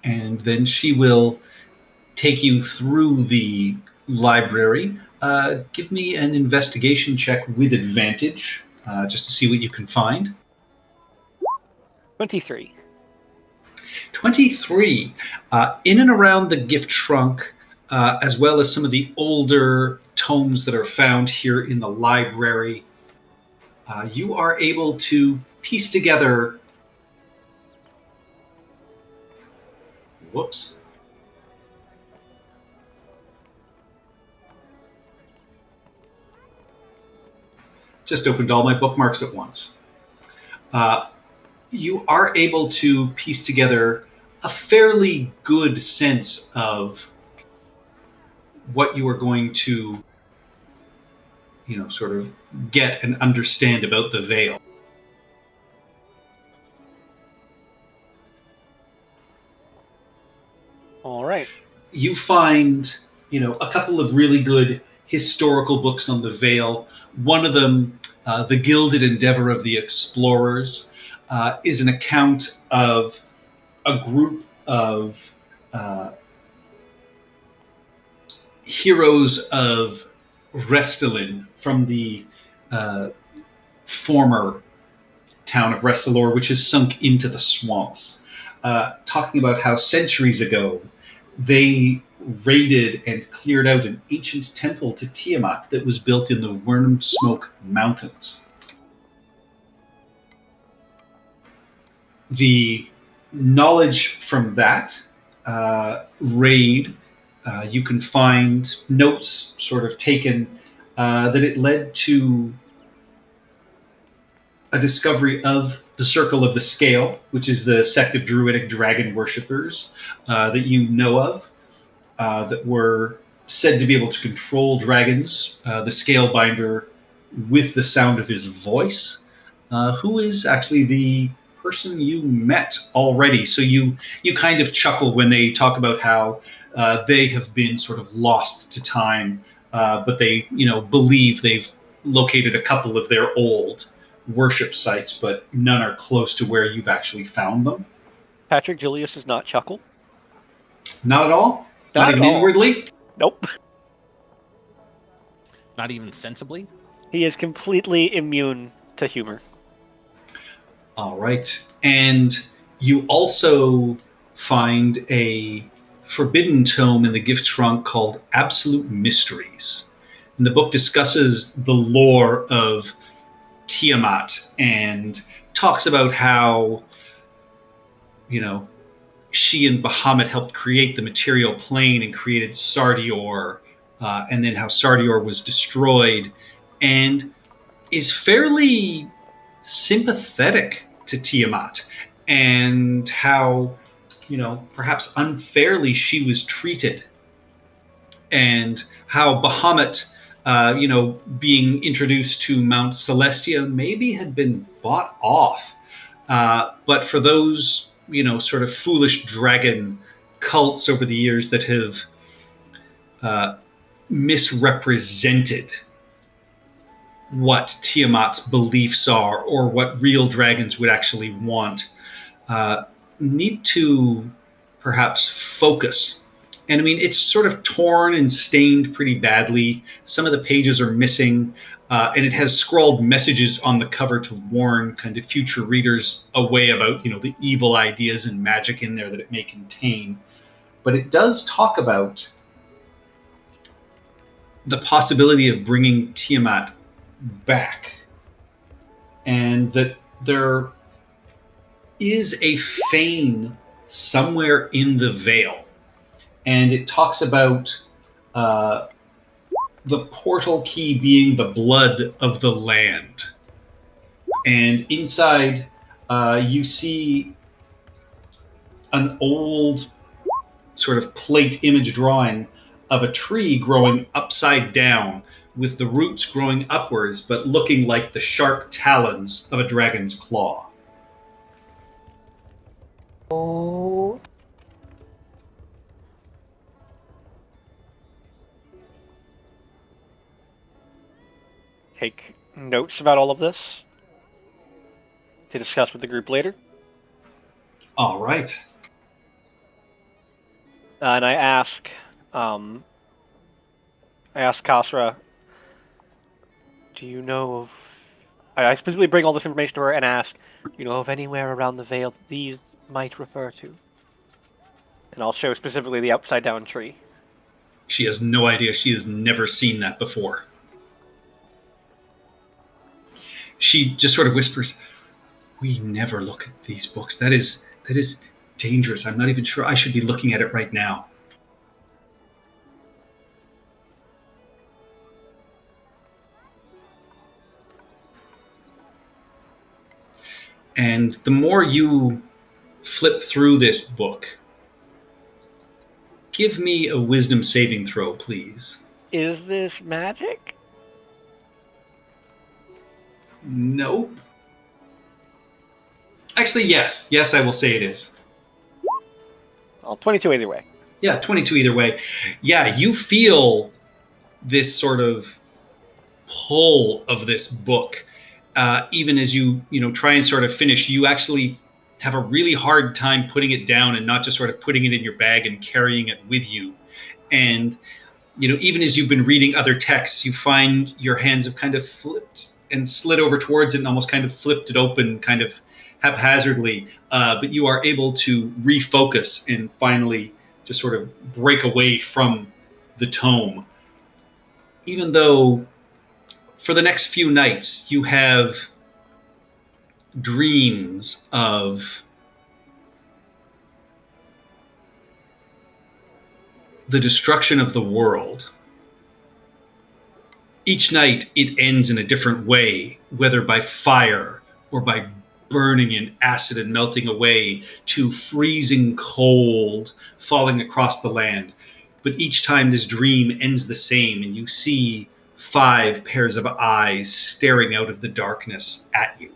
S2: And then she will take you through the library. Give me an investigation check with advantage, just to see what you can find.
S7: 23.
S2: 23. In and around the gift trunk, as well as some of the older tomes that are found here in the library, you are able to piece together. Whoops. Just opened all my bookmarks at once. You are able to piece together a fairly good sense of what you are going to, sort of get and understand about the Veil.
S7: All right.
S2: You find, a couple of really good historical books on the Veil. One of them, The Gilded Endeavor of the Explorers, is an account of a group of heroes of Restelin from the former town of Restalor, which is sunk into the swamps, talking about how centuries ago they raided and cleared out an ancient temple to Tiamat that was built in the Wormsmoke Mountains. The knowledge from that raid, you can find notes sort of taken that it led to a discovery of the Circle of the Scale, which is the sect of druidic dragon worshippers that you know of, that were said to be able to control dragons, the Scalebinder with the sound of his voice, who is actually the person you met already. So you kind of chuckle when they talk about how they have been sort of lost to time, but they believe they've located a couple of their old worship sites, but none are close to where you've actually found them.
S7: Patrick Julius does not chuckle.
S2: Not at all?
S7: Not
S2: even
S7: at all.
S2: inwardly?
S7: Nope.
S4: Not even sensibly?
S7: He is completely immune to humor.
S2: All right. And you also find a forbidden tome in the gift trunk called Absolute Mysteries. And the book discusses the lore of Tiamat and talks about how, she and Bahamut helped create the material plane and created Sardior, and then how Sardior was destroyed, and is fairly sympathetic to Tiamat and how, perhaps unfairly she was treated, and how Bahamut, being introduced to Mount Celestia maybe had been bought off. But for those, sort of foolish dragon cults over the years that have misrepresented what Tiamat's beliefs are or what real dragons would actually want, need to perhaps focus. And I mean, it's sort of torn and stained pretty badly. Some of the pages are missing, and it has scrawled messages on the cover to warn kind of future readers away about, the evil ideas and magic in there that it may contain. But it does talk about the possibility of bringing Tiamat back, and that there is a fane somewhere in the Veil. And it talks about the portal key being the blood of the land. And inside, you see an old sort of plate image drawing of a tree growing upside down with the roots growing upwards, but looking like the sharp talons of a dragon's claw.
S1: Oh.
S7: Take notes about all of this to discuss with the group later.
S2: All right.
S7: And I ask Kasra, do you know of... I specifically bring all this information to her and ask, do you know of anywhere around the Vale that these might refer to? And I'll show specifically the upside down tree.
S2: She has no idea. She has never seen that before. She just sort of whispers, "We never look at these books. That is dangerous. I'm not even sure I should be looking at it right now." And the more you flip through this book, give me a wisdom saving throw, please.
S7: Is this magic?
S2: Nope. Actually, yes. Yes, I will say it is.
S7: Well, 22 either way.
S2: Yeah, 22 either way. Yeah, you feel this sort of pull of this book. Even as you try and sort of finish, you actually have a really hard time putting it down and not just sort of putting it in your bag and carrying it with you. And even as you've been reading other texts, you find your hands have kind of flipped and slid over towards it and almost kind of flipped it open kind of haphazardly. But you are able to refocus and finally just sort of break away from the tome. Even though for the next few nights you have dreams of the destruction of the world. Each night it ends in a different way, whether by fire or by burning in acid and melting away to freezing cold falling across the land. But each time this dream ends the same, and you see 5 pairs of eyes staring out of the darkness at you.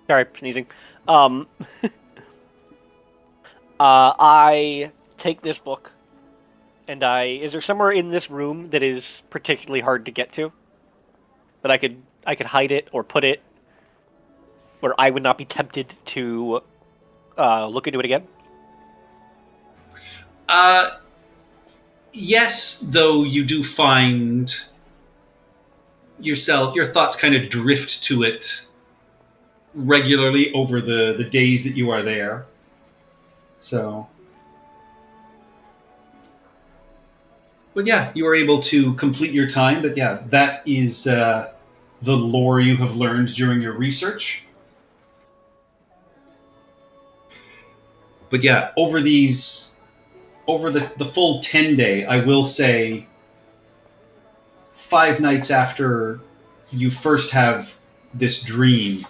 S7: Sorry, sneezing. I take this book, and is there somewhere in this room that is particularly hard to get to? That I could hide it or put it where I would not be tempted to look into it again?
S2: Yes, though you do find your thoughts kind of drift to it regularly over the days that you are there. So, but yeah, you are able to complete your time. But yeah, that is the lore you have learned during your research. But yeah, over the full 10-day, I will say 5 nights after you first have this dream,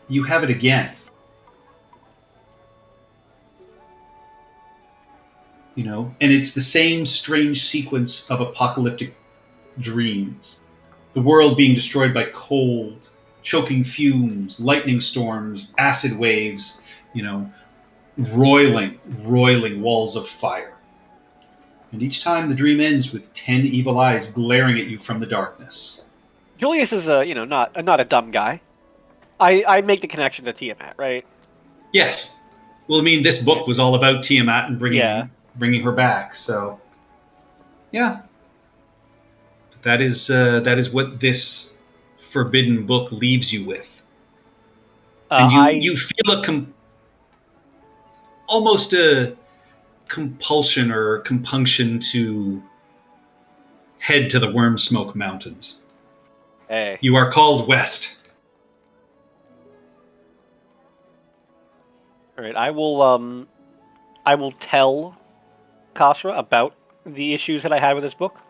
S2: you have it again. And it's the same strange sequence of apocalyptic dreams. The world being destroyed by cold, choking fumes, lightning storms, acid waves, roiling walls of fire. And each time the dream ends with 10 evil eyes glaring at you from the darkness.
S7: Julius is not a dumb guy. I make the connection to Tiamat, right?
S2: Yes. Well, I mean, this book was all about Tiamat and bringing her back. So, yeah. That is what this forbidden book leaves you with. And you feel almost a compulsion or compunction to head to the Wormsmoke Mountains.
S7: Hey.
S2: You are called west.
S7: All right, I will tell Kasra about the issues that I had with this book.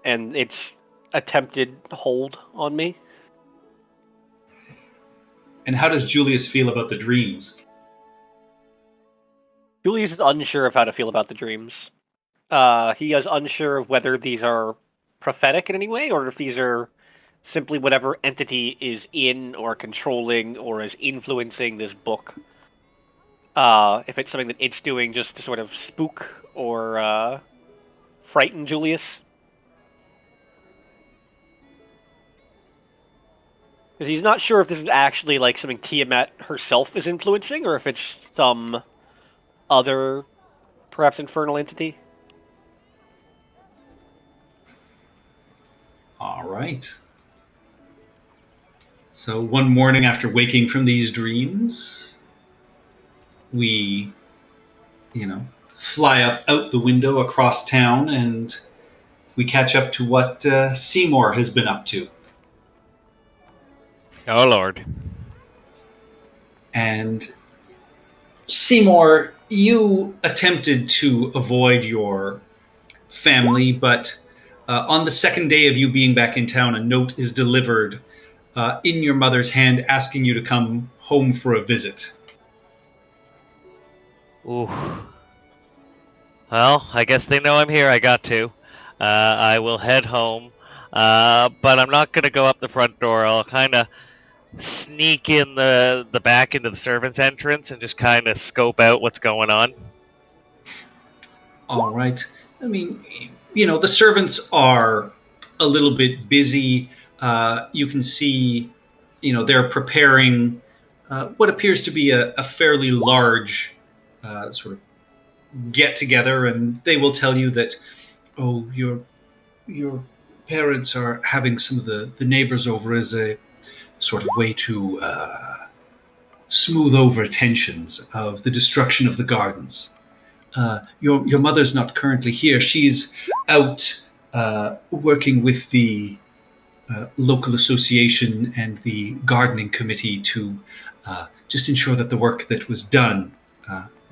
S7: And its attempted hold on me.
S2: And how does Julius feel about the dreams?
S7: Julius is unsure of how to feel about the dreams. He is unsure of whether these are prophetic in any way, or if these are simply whatever entity is in or controlling or is influencing this book. If it's something that it's doing just to sort of spook or frighten Julius. 'Cause he's not sure if this is actually like something Tiamat herself is influencing, or if it's some other, perhaps infernal entity.
S2: All right. So one morning after waking from these dreams, we, fly out the window across town, and we catch up to what Seymour has been up to.
S5: Oh, Lord.
S2: And Seymour, you attempted to avoid your family, but on the second day of you being back in town, a note is delivered in your mother's hand asking you to come home for a visit.
S5: Ooh. Well, I guess they know I'm here. I got to. I will head home. But I'm not going to go up the front door. I'll kind of sneak in the back into the servants' entrance and just kind of scope out what's going on.
S2: All right. I mean, the servants are a little bit busy. You can see, they're preparing what appears to be a fairly large sort of get together, and they will tell you that, oh, your parents are having some of the neighbors over as a sort of way to smooth over tensions of the destruction of the gardens. Your mother's not currently here. She's out working with the local association and the gardening committee to just ensure that the work that was done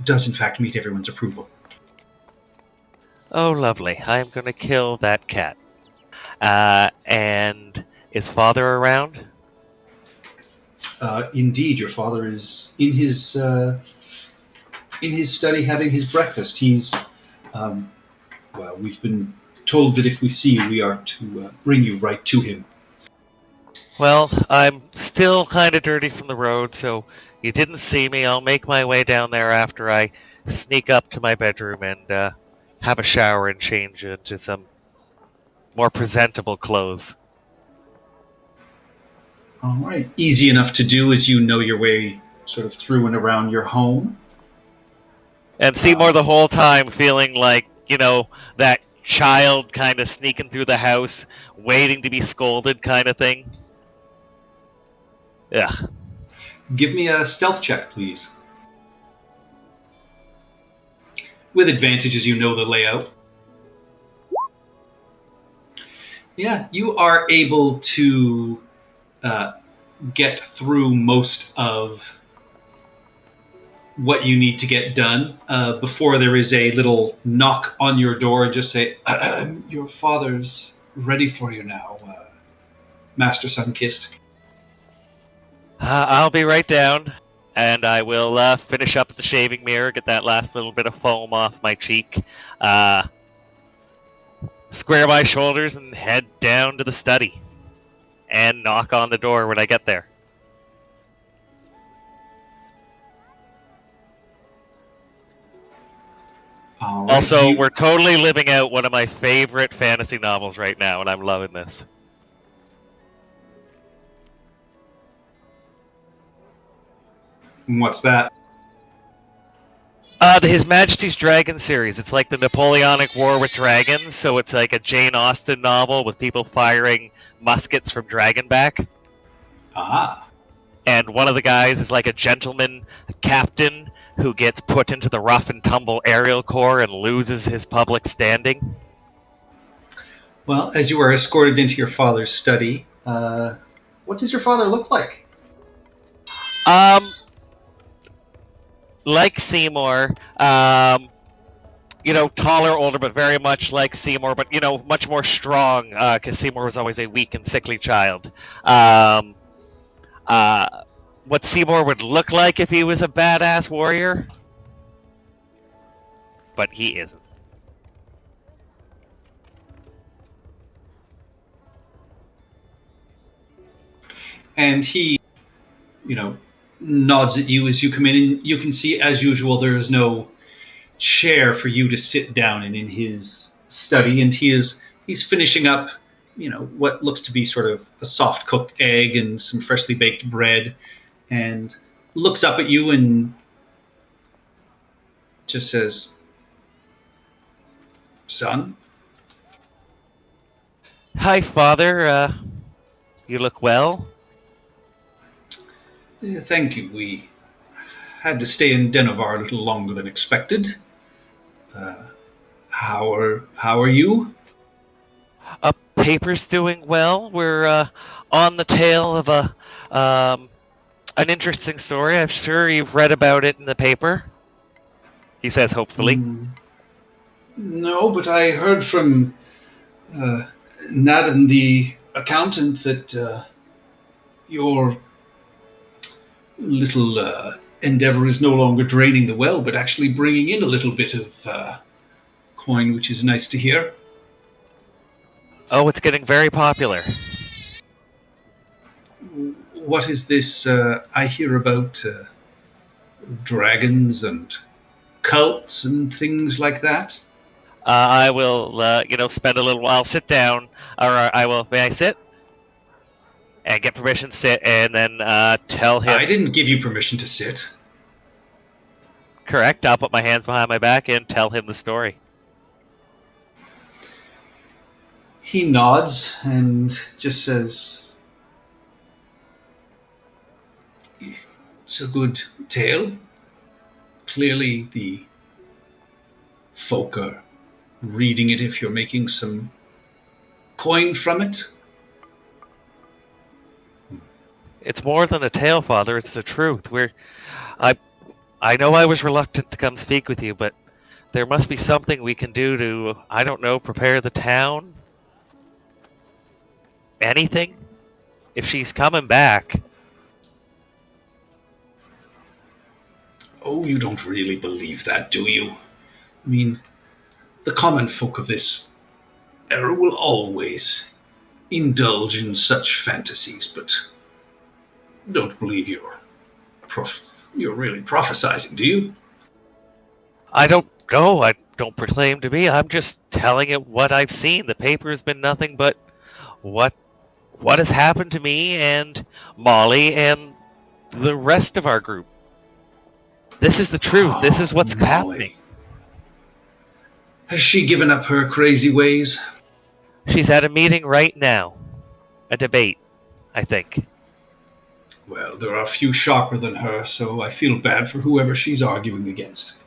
S2: does in fact meet everyone's approval.
S5: Oh, lovely. I'm going to kill that cat. And is father around?
S2: Indeed, your father is in his study having his breakfast. He's, we've been told that if we see you, we are to bring you right to him.
S5: Well, I'm still kind of dirty from the road, so you didn't see me. I'll make my way down there after I sneak up to my bedroom and have a shower and change into some more presentable clothes.
S2: All right. Easy enough to do as you know your way sort of through and around your home.
S5: And Seymour the whole time feeling like, that child kind of sneaking through the house, waiting to be scolded kind of thing. Yeah.
S2: Give me a stealth check, please. With advantage as you know the layout. Yeah, you are able to get through most of what you need to get done before there is a little knock on your door and just say, your father's ready for you now, Master Sunkist.
S5: I'll be right down, and I will finish up the shaving mirror, get that last little bit of foam off my cheek, square my shoulders, and head down to the study, and knock on the door when I get there.
S2: All right,
S5: Also, we're totally living out one of my favorite fantasy novels right now, and I'm loving this.
S2: What's that?
S5: The His Majesty's Dragon series. It's like the Napoleonic War with dragons, so it's like a Jane Austen novel with people firing muskets from Dragonback.
S2: Ah.
S5: And one of the guys is like a gentleman captain who gets put into the rough and tumble aerial corps and loses his public standing.
S2: Well, as you are escorted into your father's study, what does your father look like?
S5: Like Seymour, taller, older, but very much like Seymour, but, much more strong, because Seymour was always a weak and sickly child. What Seymour would look like if he was a badass warrior, but he isn't.
S2: And he, nods at you as you come in, and you can see, as usual, there is no chair for you to sit down in his study, and he's finishing up what looks to be sort of a soft cooked egg and some freshly baked bread, and looks up at you and just says, "Son."
S5: Hi, Father. You look well.
S2: Thank you. We had to stay in Denovar a little longer than expected. How are you?
S5: Paper's doing well. We're on the tail of an interesting story. I'm sure you've read about it in the paper. He says, hopefully.
S2: No, but I heard from Nadan, the accountant, that your little endeavor is no longer draining the well, but actually bringing in a little bit of coin, which is nice to hear.
S5: Oh, it's getting very popular.
S2: What is this I hear about dragons and cults and things like that?
S5: I will, spend a little while, sit down, or I will, may I sit? And get permission to sit, and then tell him.
S2: I didn't give you permission to sit.
S5: Correct. I'll put my hands behind my back and tell him the story.
S2: He nods and just says, "It's a good tale. Clearly the folk are reading it if you're making some coin from it."
S5: It's more than a tale, Father. It's the truth. I know I was reluctant to come speak with you, but there must be something we can do to, I don't know, prepare the town? Anything? If she's coming back.
S2: Oh, you don't really believe that, do you? I mean, the common folk of this era will always indulge in such fantasies, but don't believe you're really prophesizing, do you?
S5: I don't know. I don't proclaim to be. I'm just telling it what I've seen. The paper has been nothing but what has happened to me and Molly and the rest of our group. This is the truth. This is what's
S2: Molly.
S5: happening.
S2: Has she given up her crazy ways?
S5: She's at a meeting right now. A debate, I think.
S2: Well, there are few sharper than her, so I feel bad for whoever she's arguing against.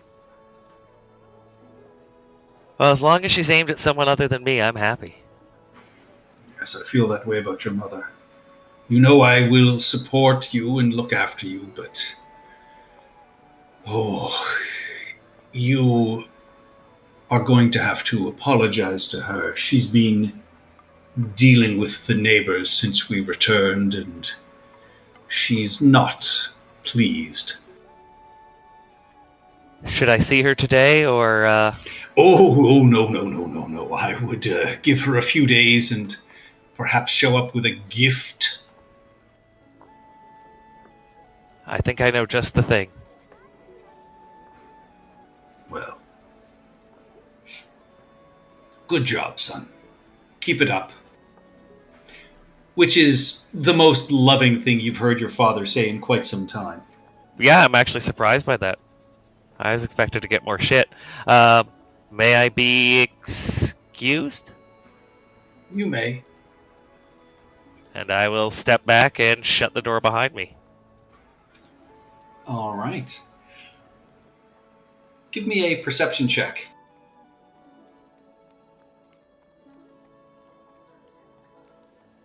S5: Well, as long as she's aimed at someone other than me, I'm happy.
S2: Yes, I feel that way about your mother. You know I will support you and look after you, but... you are going to have to apologize to her. She's been dealing with the neighbors since we returned, and she's not pleased.
S5: Should I see her today, or...
S2: Oh, no. I would give her a few days and perhaps show up with a gift.
S5: I think I know just the thing.
S2: Well, good job, son. Keep it up. Which is the most loving thing you've heard your father say in quite some time.
S5: Yeah, I'm actually surprised by that. I was expected to get more shit. May I be excused?
S2: You may.
S5: And I will step back and shut the door behind me.
S2: All right. Give me a perception check.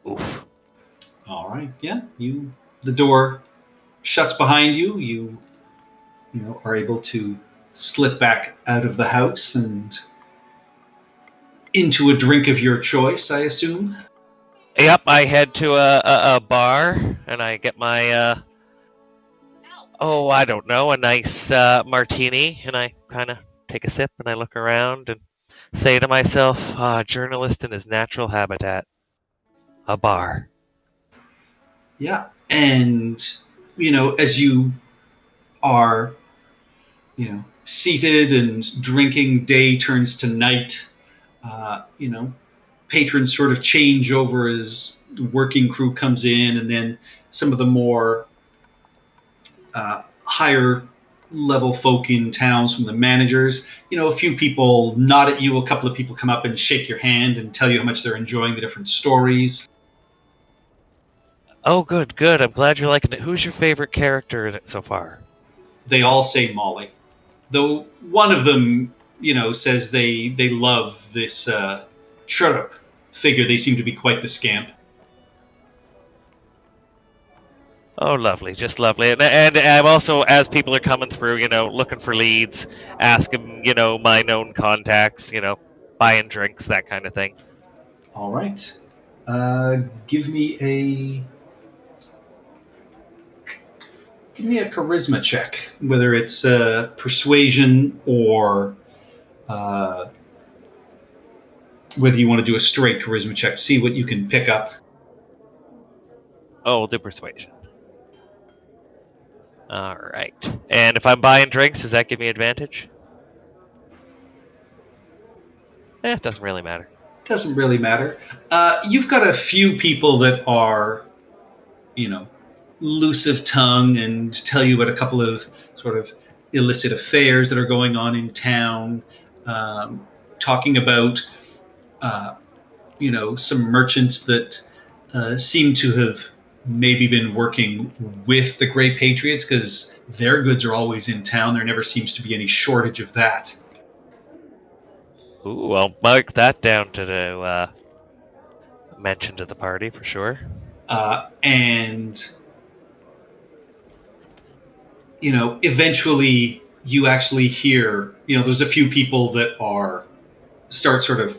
S5: Oof.
S2: All right. Yeah, the door shuts behind you. You are able to slip back out of the house and into a drink of your choice, I assume.
S5: Yep, I head to a bar and I get my I don't know, a nice martini, and I kind of take a sip and I look around and say to myself, journalist in his natural habitat. A bar.
S2: Yeah. And, as you are, seated and drinking, day turns to night, patrons sort of change over as the working crew comes in, and then some of the more higher level folk in towns from the managers. A few people nod at you, a couple of people come up and shake your hand and tell you how much they're enjoying the different stories.
S5: Oh, good. I'm glad you're liking it. Who's your favorite character in it so far?
S2: They all say Molly, though one of them, says they love this Chirrup figure. They seem to be quite the scamp.
S5: Oh, lovely, just lovely. And I'm also, as people are coming through, looking for leads, asking, my known contacts, buying drinks, that kind of thing.
S2: All right. Give me a charisma check, whether it's persuasion or whether you want to do a straight charisma check. See what you can pick up.
S5: Oh, we'll do persuasion. All right. And if I'm buying drinks, does that give me advantage? It doesn't really matter.
S2: Doesn't really matter. You've got a few people that are, loose of tongue and tell you about a couple of sort of illicit affairs that are going on in town, talking about, some merchants that seem to have maybe been working with the Grey Patriots because their goods are always in town. There never seems to be any shortage of that.
S5: Ooh, I'll mark that down to mention to the party for sure.
S2: And eventually you actually hear, there's a few people that start sort of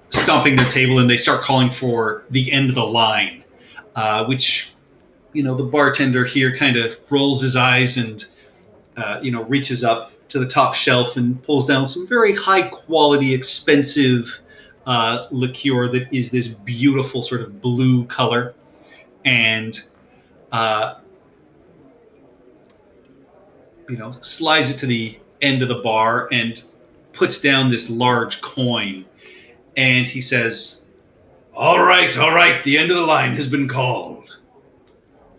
S2: stomping their table, and they start calling for the end of the line, which, the bartender here kind of rolls his eyes and, reaches up to the top shelf and pulls down some very high quality, expensive liqueur that is this beautiful sort of blue color. And, slides it to the end of the bar and puts down this large coin. And he says, all right, the end of the line has been called.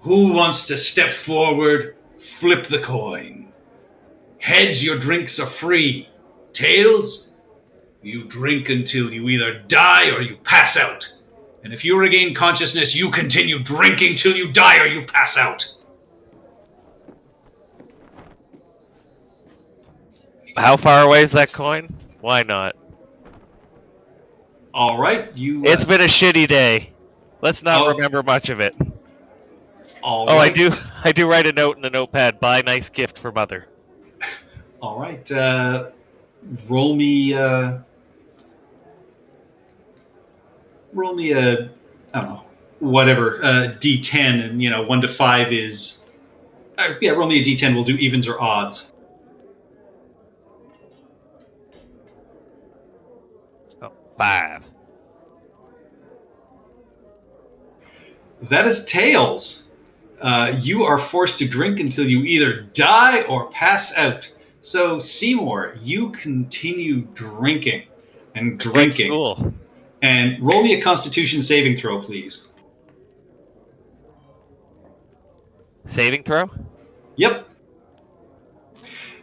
S2: Who wants to step forward, flip the coin? Heads, your drinks are free. Tails, you drink until you either die or you pass out. And if you regain consciousness, you continue drinking till you die or you pass out.
S5: How far away is that coin? Why not?
S2: All right,
S5: It's been a shitty day. Let's not remember much of it.
S2: All right.
S5: I do write a note in the notepad. Buy nice gift for mother.
S2: All right. Roll me a, I don't know, whatever, D10, and 1 to 5 is, roll me a D10. We'll do evens or odds.
S5: Oh, 5.
S2: That is tails. You are forced to drink until you either die or pass out. So, Seymour, you continue drinking and drinking.
S5: Cool.
S2: And roll me a Constitution saving throw, please.
S5: Saving throw?
S2: Yep.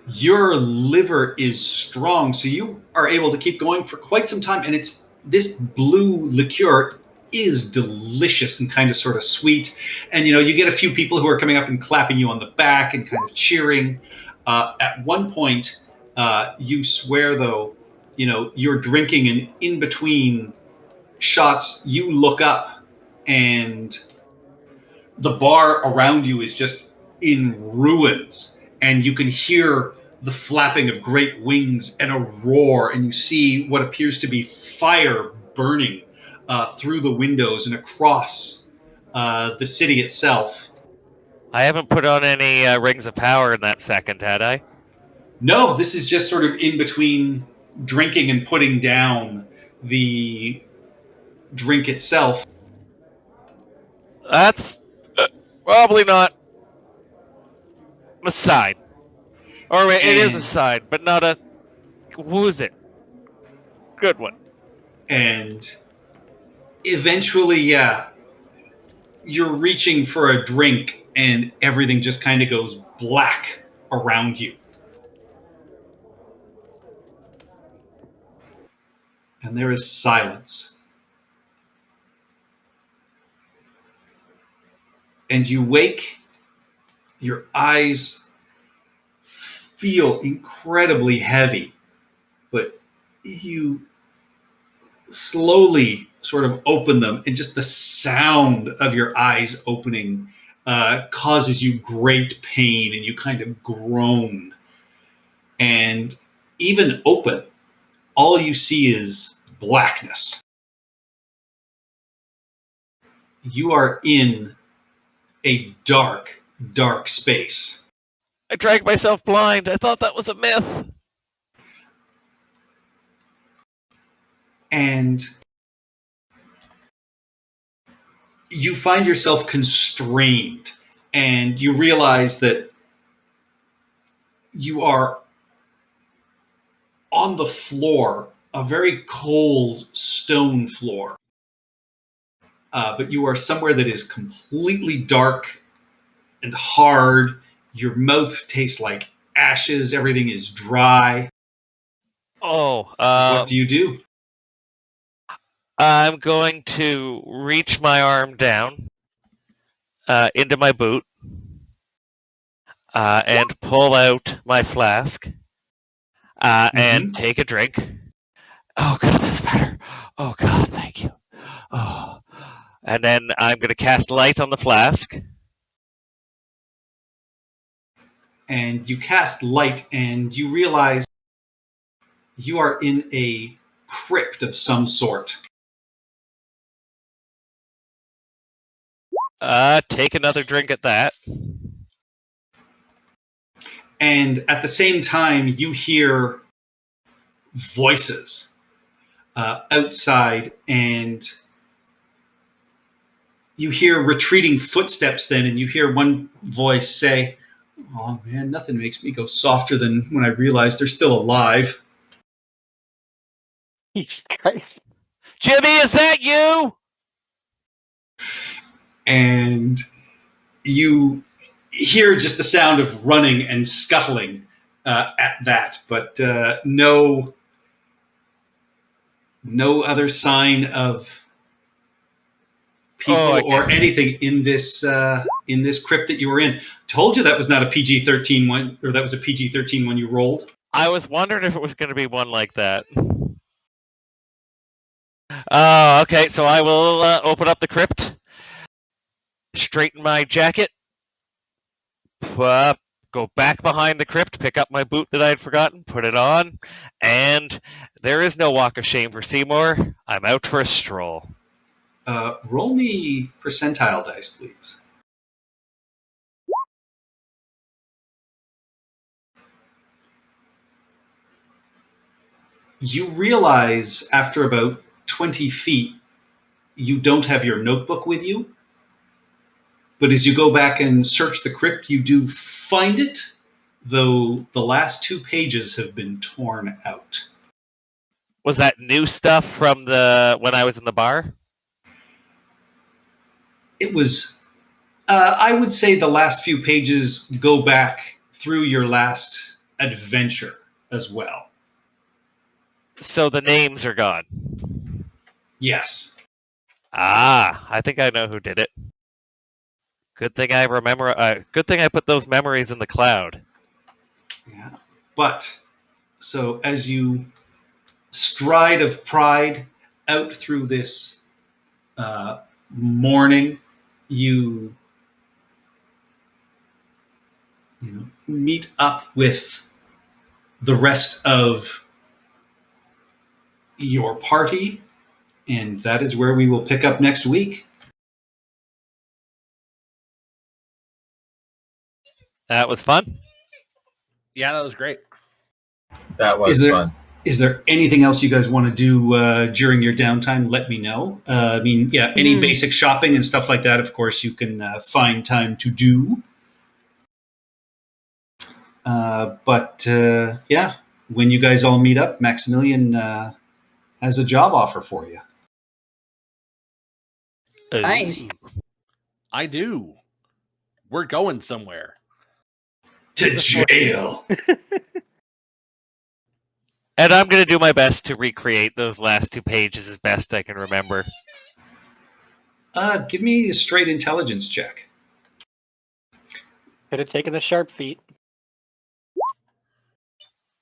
S2: Your liver is strong, so you are able to keep going for quite some time. And it's this blue liqueur is delicious and kind of sort of sweet. And, you get a few people who are coming up and clapping you on the back and kind of cheering. At one point, you swear, though, you're drinking, and in between shots, you look up and the bar around you is just in ruins. And you can hear the flapping of great wings and a roar, and you see what appears to be fire burning through the windows and across the city itself.
S5: I haven't put on any rings of power in that second, had I?
S2: No, this is just sort of in between drinking and putting down the drink itself.
S5: That's probably not a sign. Or it is a sign, but not a... Who is it? Good one.
S2: And eventually, yeah, you're reaching for a drink and everything just kind of goes black around you. And there is silence. And you wake, your eyes feel incredibly heavy, but you slowly sort of open them, and just the sound of your eyes opening causes you great pain, and you kind of groan. And even open, all you see is blackness. You are in a dark, dark space.
S5: I dragged myself blind. I thought that was a myth.
S2: And you find yourself constrained, and you realize that you are on the floor, a very cold stone floor. But you are somewhere that is completely dark and hard. Your mouth tastes like ashes. Everything is dry.
S5: Oh,
S2: What do you do?
S5: I'm going to reach my arm down into my boot and pull out my flask and take a drink. Oh, God, that's better. Oh, God, thank you. Oh. And then I'm going to cast light on the flask.
S2: And you cast light, and you realize you are in a crypt of some sort.
S5: Take another drink at that.
S2: And at the same time, you hear voices outside, and you hear retreating footsteps then, and you hear one voice say, "Oh man, nothing makes me go softer than when I realize they're still alive."
S5: Jimmy, is that you?
S2: And you hear just the sound of running and scuttling at that, but no other sign of people or anything in this crypt that you were in. Told you that was not a PG-13 one, or that was a PG-13 one you rolled.
S5: I was wondering if it was going to be one like that. Okay, so I will open up the crypt, straighten my jacket, go back behind the crypt, pick up my boot that I had forgotten, put it on, and there is no walk of shame for Seymour. I'm out for a stroll.
S2: Roll me percentile dice, please. You realize after about 20 feet, you don't have your notebook with you. But as you go back and search the crypt, you do find it, though the last 2 pages have been torn out.
S5: Was that new stuff from when I was in the bar?
S2: It was, I would say the last few pages go back through your last adventure as well.
S5: So the names are gone.
S2: Yes.
S5: I think I know who did it. Good thing I remember. Good thing I put those memories in the cloud.
S2: Yeah. But so as you stride of pride out through this morning, you meet up with the rest of your party, and that is where we will pick up next week.
S5: That was fun.
S4: Yeah, that was great.
S3: That was fun.
S2: Is there anything else you guys want to do during your downtime? Let me know. Any basic shopping and stuff like that, of course, you can find time to do. When you guys all meet up, Maximilian has a job offer for you.
S1: Nice.
S4: I do. We're going somewhere.
S2: To jail.
S5: And I'm going to do my best to recreate those last 2 pages as best I can remember.
S2: Give me a straight intelligence check.
S7: Could have taken the sharp feet.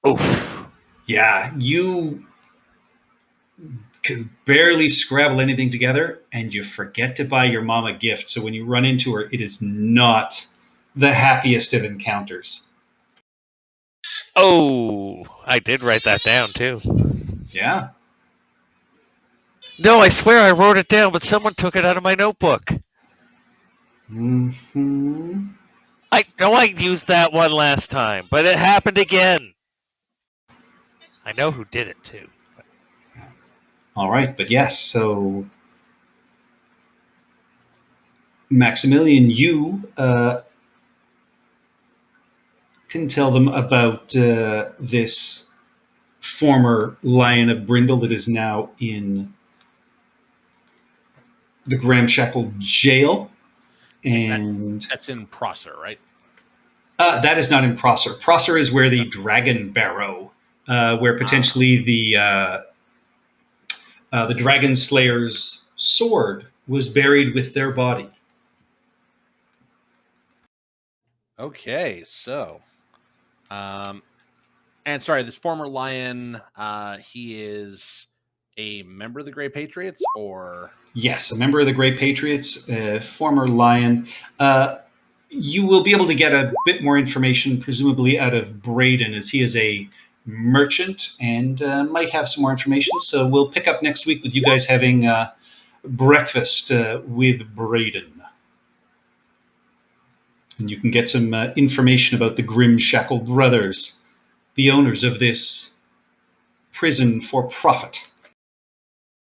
S5: Oof.
S2: Yeah, you can barely scrabble anything together, and you forget to buy your mom a gift. So when you run into her, it is not the happiest of encounters.
S5: Oh, I did write that down too.
S2: Yeah.
S5: No, I swear I wrote it down, but someone took it out of my notebook.
S2: Mm-hmm.
S5: I know I used that one last time, but it happened again. I know who did it too.
S2: All right, but yes, so Maximilian, you can tell them about this former Lion of Brindle that is now in the Gramshackle jail. And
S4: That's in Prosser, right?
S2: that is not in Prosser. Prosser is where the Dragon Barrow, where potentially the Dragon Slayer's sword was buried with their body.
S4: Okay, so, and sorry, this former Lion, he is a member of the Grey Patriots, or
S2: Yes, a member of the Grey Patriots, former Lion. You will be able to get a bit more information, presumably out of Braden, as he is a merchant and might have some more information. So we'll pick up next week with you guys having breakfast with Braden. And you can get some information about the Grimshackle brothers, the owners of this prison for profit.